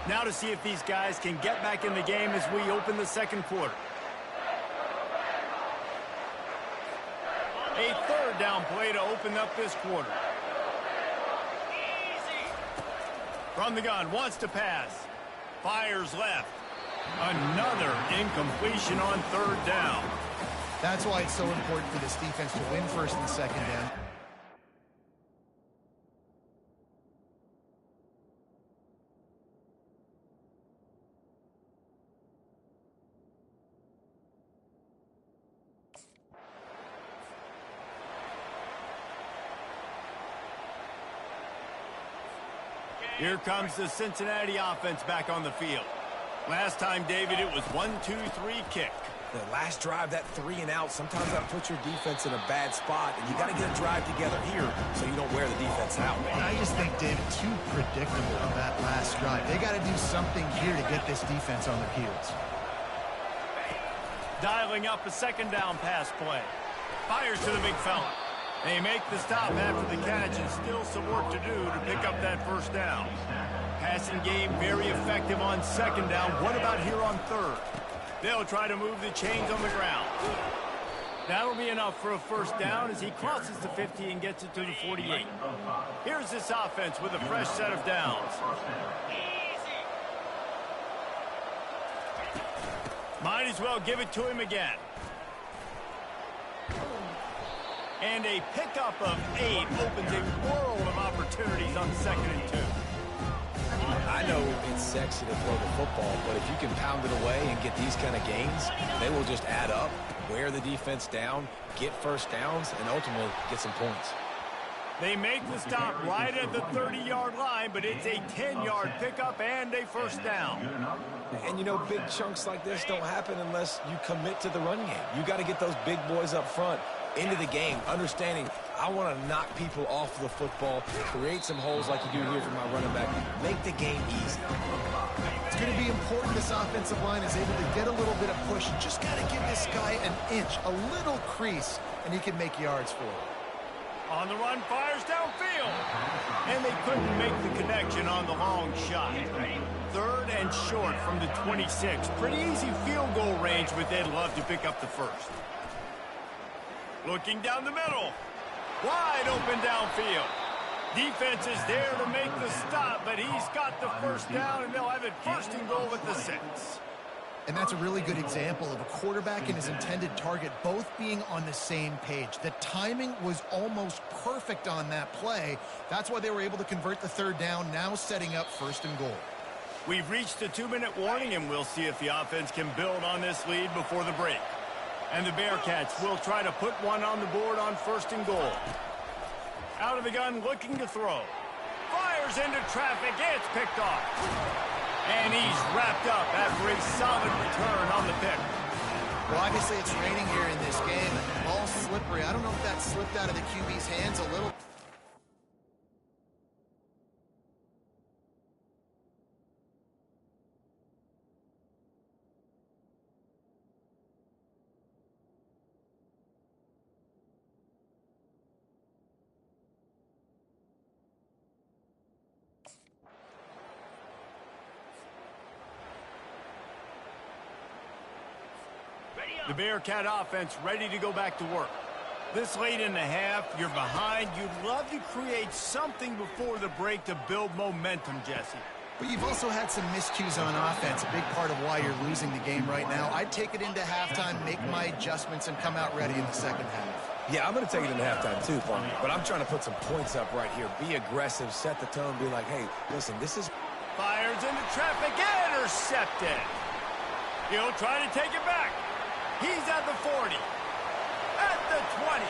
Now to see if these guys can get back in the game as we open the second quarter. A third down play to open up this quarter. Easy. From the gun, wants to pass. Fires left. Another incompletion on third down. That's why it's so important for this defense to win first and second down. Here comes the Cincinnati offense back on the field. Last time, David, it was 1-2-3 kick. The last drive, that 3 and out, sometimes that puts your defense in a bad spot, and you got to get a drive together here so you don't wear the defense out. I just think, David, too predictable on that last drive. They got to do something here to get this defense on their heels. Dialing up a second down pass play. Fires to the big fella. They make the stop after the catch, and still some work to do to pick up that first down. Passing game very effective on second down. What about here on third? They'll try to move the chains on the ground. That'll be enough for a first down as he crosses the 50 and gets it to the 48. Here's this offense with a fresh set of downs. Might as well give it to him again. And a pickup of 8 opens a world of opportunities on 2nd and 2. I know it's sexy to throw the football, but if you can pound it away and get these kind of gains, they will just add up, wear the defense down, get first downs, and ultimately get some points. They make the stop right at the 30-yard line, but it's a 10-yard pickup and a first down. And, you know, big chunks like this don't happen unless you commit to the run game. You got to get those big boys up front into the game, understanding I want to knock people off the football, create some holes like you do here for my running back, make the game easy. It's going to be important this offensive line is able to get a little bit of push. Just got to give this guy an inch, a little crease, and he can make yards for it. On the run, fires downfield. And they couldn't make the connection on the long shot. 3rd and short from the 26. Pretty easy field goal range, but they'd love to pick up the first. Looking down the middle. Wide open downfield. Defense is there to make the stop, but he's got the first down, and they'll have it 1st and goal at the 6. And that's a really good example of a quarterback and his intended target both being on the same page. The timing was almost perfect on that play. That's why they were able to convert the 3rd down, now setting up 1st and goal. We've reached the 2-minute warning, and we'll see if the offense can build on this lead before the break. And the Bearcats will try to put one on the board on 1st and goal. Out of the gun, looking to throw. Fires into traffic. It's picked off. And he's wrapped up after a solid return on the pick. Well, obviously it's raining here in this game, and the ball's slippery. I don't know if that slipped out of the QB's hands a little. The Bearcat offense ready to go back to work. This late in the half, you're behind. You'd love to create something before the break to build momentum, Jesse. But you've also had some miscues on offense, a big part of why you're losing the game right now. I'd take it into halftime, make my adjustments, and come out ready in the 2nd half. Yeah, I'm going to take it into halftime too, Paul. But I'm trying to put some points up right here. Be aggressive, set the tone, be like, hey, listen, this is... Fires into traffic, intercepted. He'll try to take it back. He's at the 40, at the 20,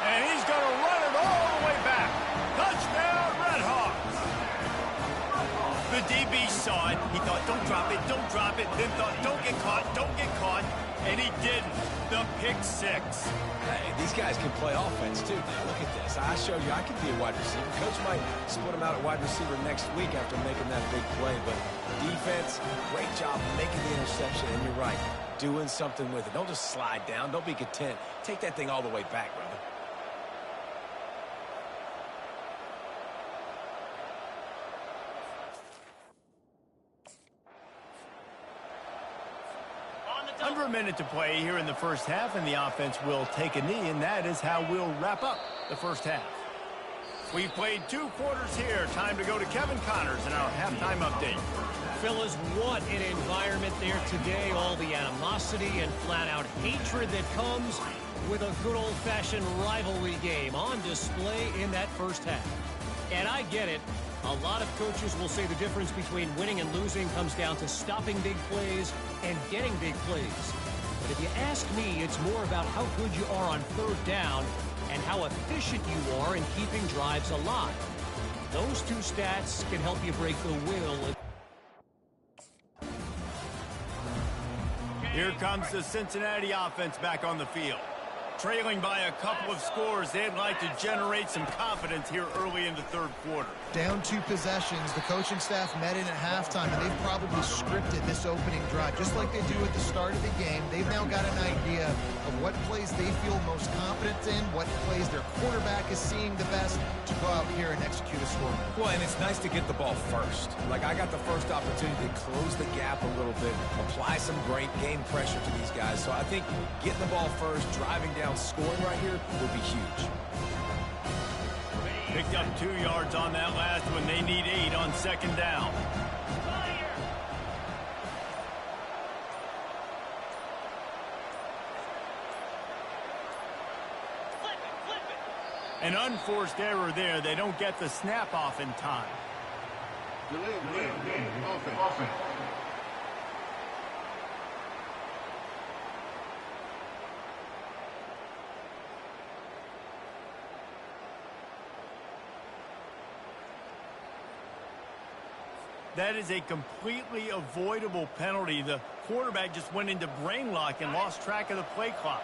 and he's going to run it all the way back. Touchdown, Redhawks. The DB saw it. He thought, don't drop it, then thought, don't get caught, and he didn't. The pick 6. Hey, these guys can play offense too. Now, look at this. I showed you I can be a wide receiver. Coach might split him out at wide receiver next week after making that big play, but defense, great job making the interception, and you're right. Doing something with it. Don't just slide down. Don't be content. Take that thing all the way back, brother. Under a minute to play here in the first half, and the offense will take a knee, and that is how we'll wrap up the first half. We've played 2 quarters here. Time to go to Kevin Connors in our halftime update. Fellas, what an environment there today. All the animosity and flat-out hatred that comes with a good old-fashioned rivalry game on display in that first half. And I get it. A lot of coaches will say the difference between winning and losing comes down to stopping big plays and getting big plays. But if you ask me, it's more about how good you are on 3rd down and how efficient you are in keeping drives alive. Those two stats can help you break the will. Here comes the Cincinnati offense back on the field. Trailing by a couple of scores, they'd like to generate some confidence here early in the third quarter. Down 2 possessions, the coaching staff met in at halftime, and they've probably scripted this opening drive. Just like they do at the start of the game, they've now got an idea of what plays they feel most confident in, what plays their quarterback is seeing the best to go out here and execute a score. Well, and it's nice to get the ball first. Like, I got the first opportunity to close the gap a little bit, apply some great game pressure to these guys. So I think getting the ball first, driving down, scoring right here would be huge. Picked up 2 yards on that last one. They need 8 on second down. Fire! Flip it, flip it! An unforced error there. They don't get the snap off in time. Offense. That is a completely avoidable penalty. The quarterback just went into brain lock and lost track of the play clock.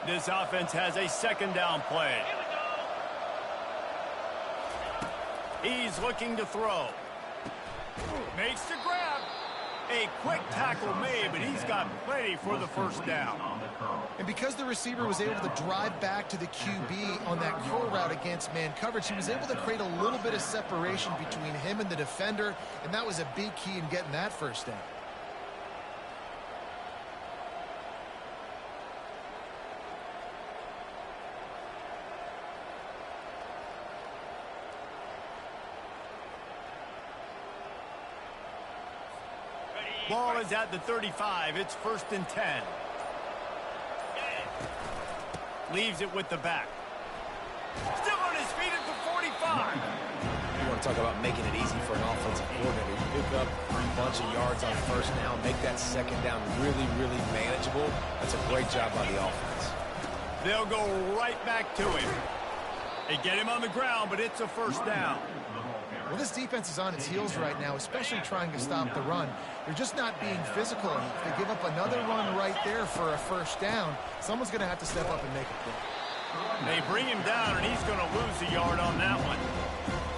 This offense has a second down play. Here we go! He's looking to throw. Makes the grab. A quick tackle made, but he's got plenty for the first down. And because the receiver was able to drive back to the QB on that curl route against man coverage, he was able to create a little bit of separation between him and the defender, and that was a big key in getting that first down. Ball is at the 35. It's 1st and 10. Leaves it with the back. Still on his feet at the 45. You want to talk about making it easy for an offensive coordinator. You pick up a bunch of yards on first down, make that second down really, really manageable. That's a great job by the offense. They'll go right back to him. They get him on the ground, but it's a first down. Well, this defense is on its heels right now, especially trying to stop the run. They're just not being physical enough. They give up another run right there for a first down. Someone's going to have to step up and make a play. They bring him down, and he's going to lose a yard on that one.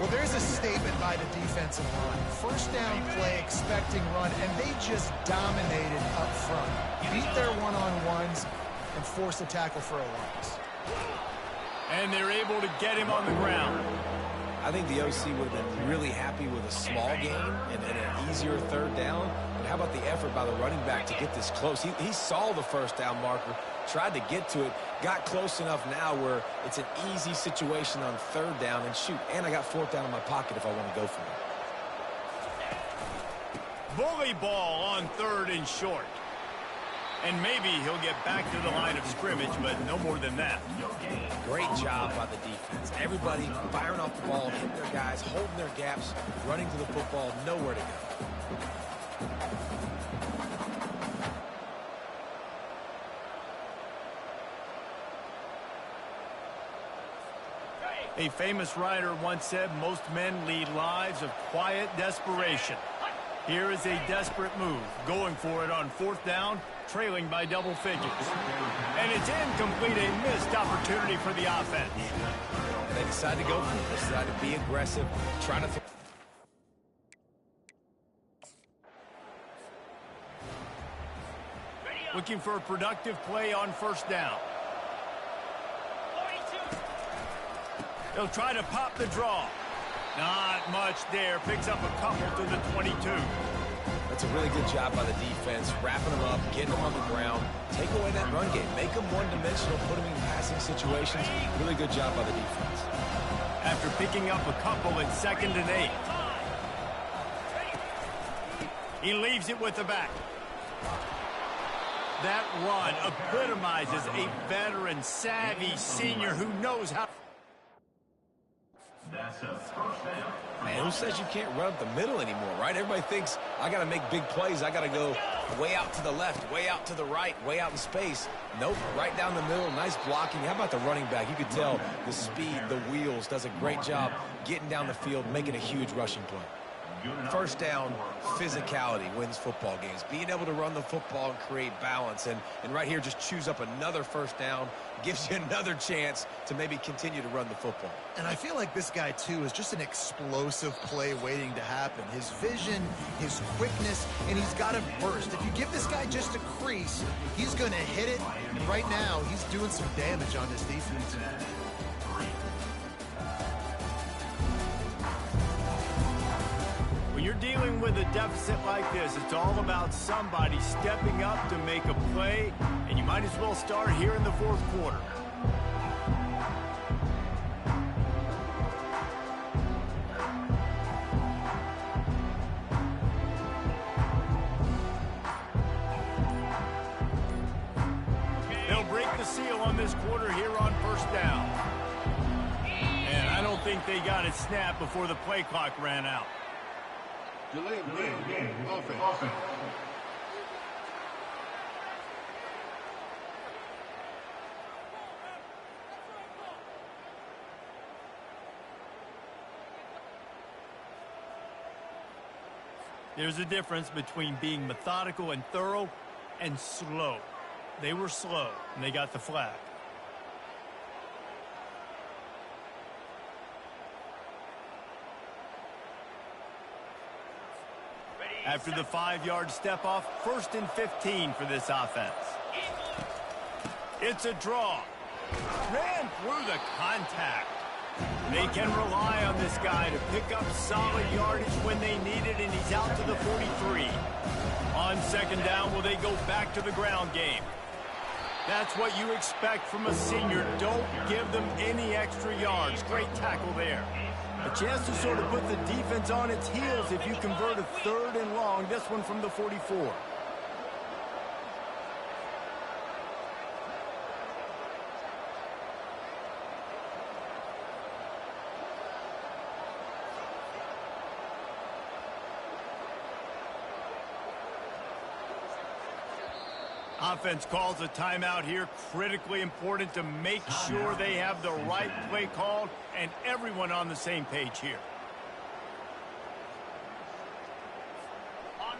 Well, there's a statement by the defensive line. First down play, expecting run, and they just dominated up front. Beat their one-on-ones and force a tackle for a loss. And they're able to get him on the ground. I think the OC would have been really happy with a small gain and an easier third down. But how about the effort by the running back to get this close? He saw the first down marker, tried to get to it, got close enough now where it's an easy situation on third down. And shoot, and I got 4th down in my pocket if I want to go for it. Bully ball on 3rd and short. And maybe he'll get back to the line of scrimmage, but no more than that. Great job by the defense. Everybody firing off the ball, hitting their guys, holding their gaps, running to the football, nowhere to go. A famous writer once said, most men lead lives of quiet desperation. Here is a desperate move, going for it on 4th down, trailing by double figures. And it's incomplete, a missed opportunity for the offense. They decide to go for it. They decide to be aggressive, trying to... Looking for a productive play on 1st down. 42. They'll try to pop the draw. Not much there. Picks up a couple to the 22. That's a really good job by the defense, wrapping them up, getting them on the ground, take away that run game, make them one-dimensional, put them in passing situations. Really good job by the defense. After picking up a couple at 2nd and 8. He leaves it with the back. That run epitomizes a veteran, savvy senior who knows how. Man, who says you can't run up the middle anymore, right? Everybody thinks I got to make big plays. I got to go way out to the left, way out to the right, way out in space. Nope, right down the middle, nice blocking. How about the running back? You could tell the speed, the wheels, does a great job getting down the field, making a huge rushing play. First down, physicality wins football games. Being able to run the football and create balance. And right here, just choose up another first down, gives you another chance to maybe continue to run the football. And I feel like this guy, too, is just an explosive play waiting to happen. His vision, his quickness, and he's got a burst. If you give this guy just a crease, he's going to hit it. And right now, he's doing some damage on this defense. When you're dealing with a deficit like this, it's all about somebody stepping up to make a play, and you might as well start here in the fourth quarter. They'll break the seal on this quarter here on first down. And I don't think they got it snapped before the play clock ran out. Delay game, offense. There's a difference between being methodical and thorough and slow. They were slow, and they got the flag. After the 5-yard step off, 1st and 15 for this offense. It's a draw. Ran through the contact. They can rely on this guy to pick up solid yardage when they need it, and he's out to the 43. On second down, will they go back to the ground game? That's what you expect from a senior. Don't give them any extra yards. Great tackle there. A chance to sort of put the defense on its heels if you convert a 3rd and long, this one from the 44. Offense calls a timeout here. Critically important to make sure they have the right play called and everyone on the same page here.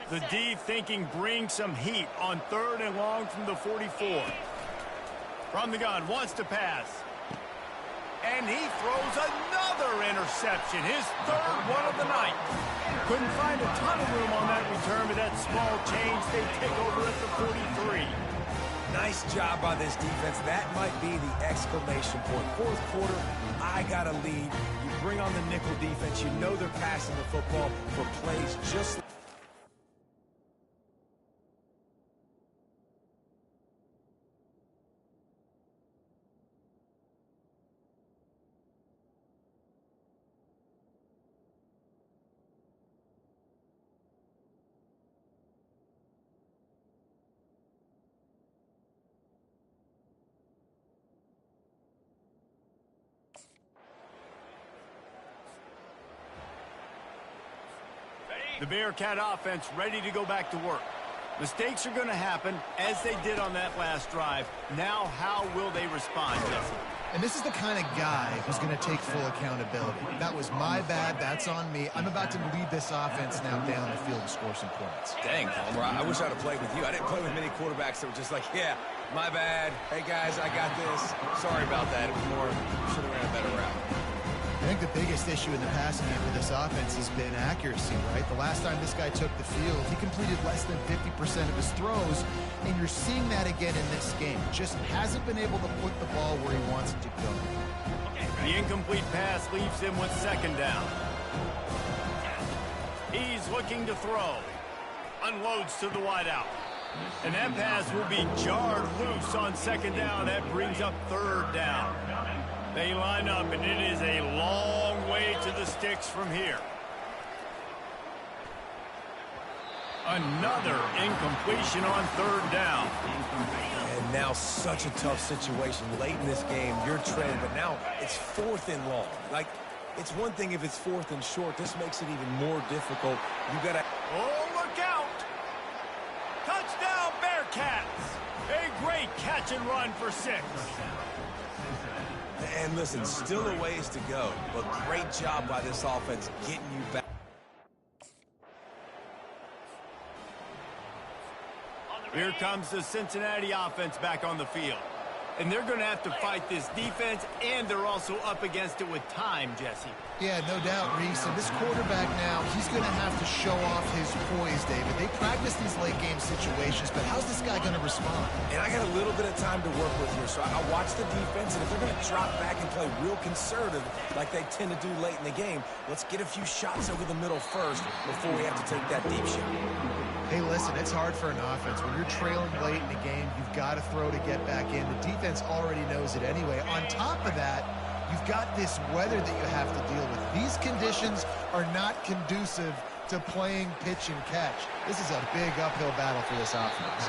The D thinking bring some heat on 3rd and long from the 44. From the gun, wants to pass. And he throws another interception, his 3rd one of the night. Couldn't find a ton of room on that return, but that small change, they take over at the 43. Nice job by this defense. That might be the exclamation point. Fourth quarter, I got a lead. You bring on the nickel defense. You know they're passing the football for plays just like the Bearcat offense ready to go back to work. Mistakes are going to happen, as they did on that last drive. Now, how will they respond, Jesse? And this is the kind of guy who's going to take full accountability. That was my bad. That's on me. I'm about to lead this offense now down the field and score some points. Dang, Palmer, I wish I'd have played with you. I didn't play with many quarterbacks that were just like, yeah, my bad. Hey, guys, I got this. Sorry about that. It was more, should have ran a better route. I think the biggest issue in the passing game for this offense has been accuracy, right? The last time this guy took the field, he completed less than 50% of his throws, and you're seeing that again in this game. Just hasn't been able to put the ball where he wants it to go. The incomplete pass leaves him with 2nd down. He's looking to throw. Unloads to the wideout. And that pass will be jarred loose on 2nd down. That brings up 3rd down. They line up, and it is a long way to the sticks from here. Another incompletion on 3rd down. And now such a tough situation late in this game. You're trailing, but now it's 4th and long. Like, It's one thing if it's 4th and short. This makes it even more difficult. You got to... Oh, look out! Touchdown, Bearcats! A great catch and run for 6. And listen, still a ways to go, but great job by this offense getting you back. Here comes the Cincinnati offense back on the field. And they're going to have to fight this defense, and they're also up against it with time, Jesse. Yeah, no doubt, Reese. And this quarterback now, he's going to have to show off his poise, David. They practice these late-game situations, but how's this guy going to respond? And I got a little bit of time to work with here, so I watch the defense, and if they're going to drop back and play real conservative like they tend to do late in the game, let's get a few shots over the middle first before we have to take that deep shot. Hey, listen, it's hard for an offense. When you're trailing late in the game, you've got to throw to get back in. The defense already knows it anyway. On top of that, you've got this weather that you have to deal with. These conditions are not conducive to playing pitch and catch. This is a big uphill battle for this offense.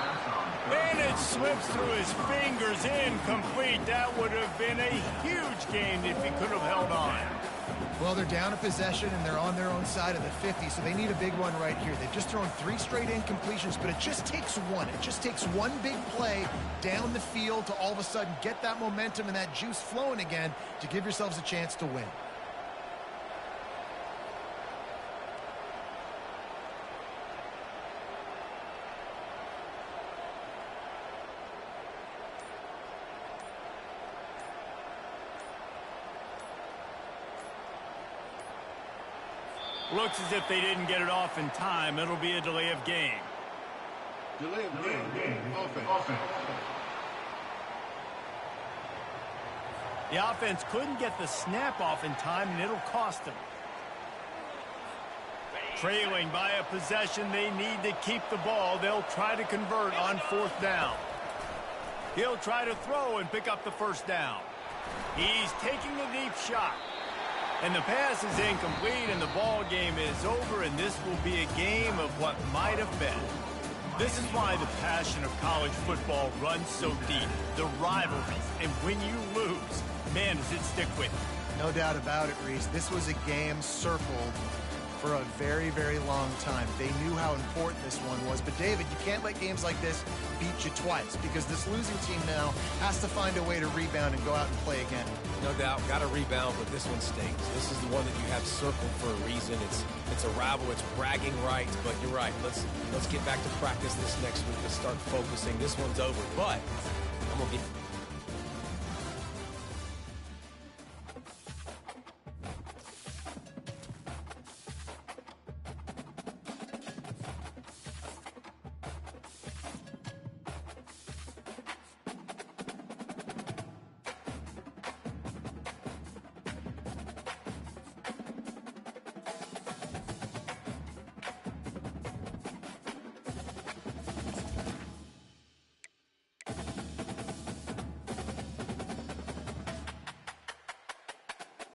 And it slips through his fingers, incomplete. That would have been a huge game if he could have held on. Well, they're down a possession, and they're on their own side of the 50, so they need a big one right here. They've just thrown 3 straight incompletions, but it just takes one. It just takes one big play down the field to all of a sudden get that momentum and that juice flowing again to give yourselves a chance to win. Looks as if they didn't get it off in time. It'll be a delay of game. Delay of game. Offense. The offense couldn't get the snap off in time, and it'll cost them. Trailing by a possession, they need to keep the ball. They'll try to convert on 4th down. He'll try to throw and pick up the first down. He's taking a deep shot. And the pass is incomplete, and the ball game is over, and this will be a game of what might have been. This is why the passion of college football runs so deep. The rivalries, and when you lose, man, does it stick with you. No doubt about it, Reese. This was a game circled for a very, very long time. They knew how important this one was. But, David, you can't let games like this beat you twice, because this losing team now has to find a way to rebound and go out and play again. No doubt, got to rebound, but this one stinks. This is the one that you have circled for a reason. It's a rival, it's bragging rights, but you're right. Let's get back to practice this next week. Let's start focusing. This one's over, but I'm going to get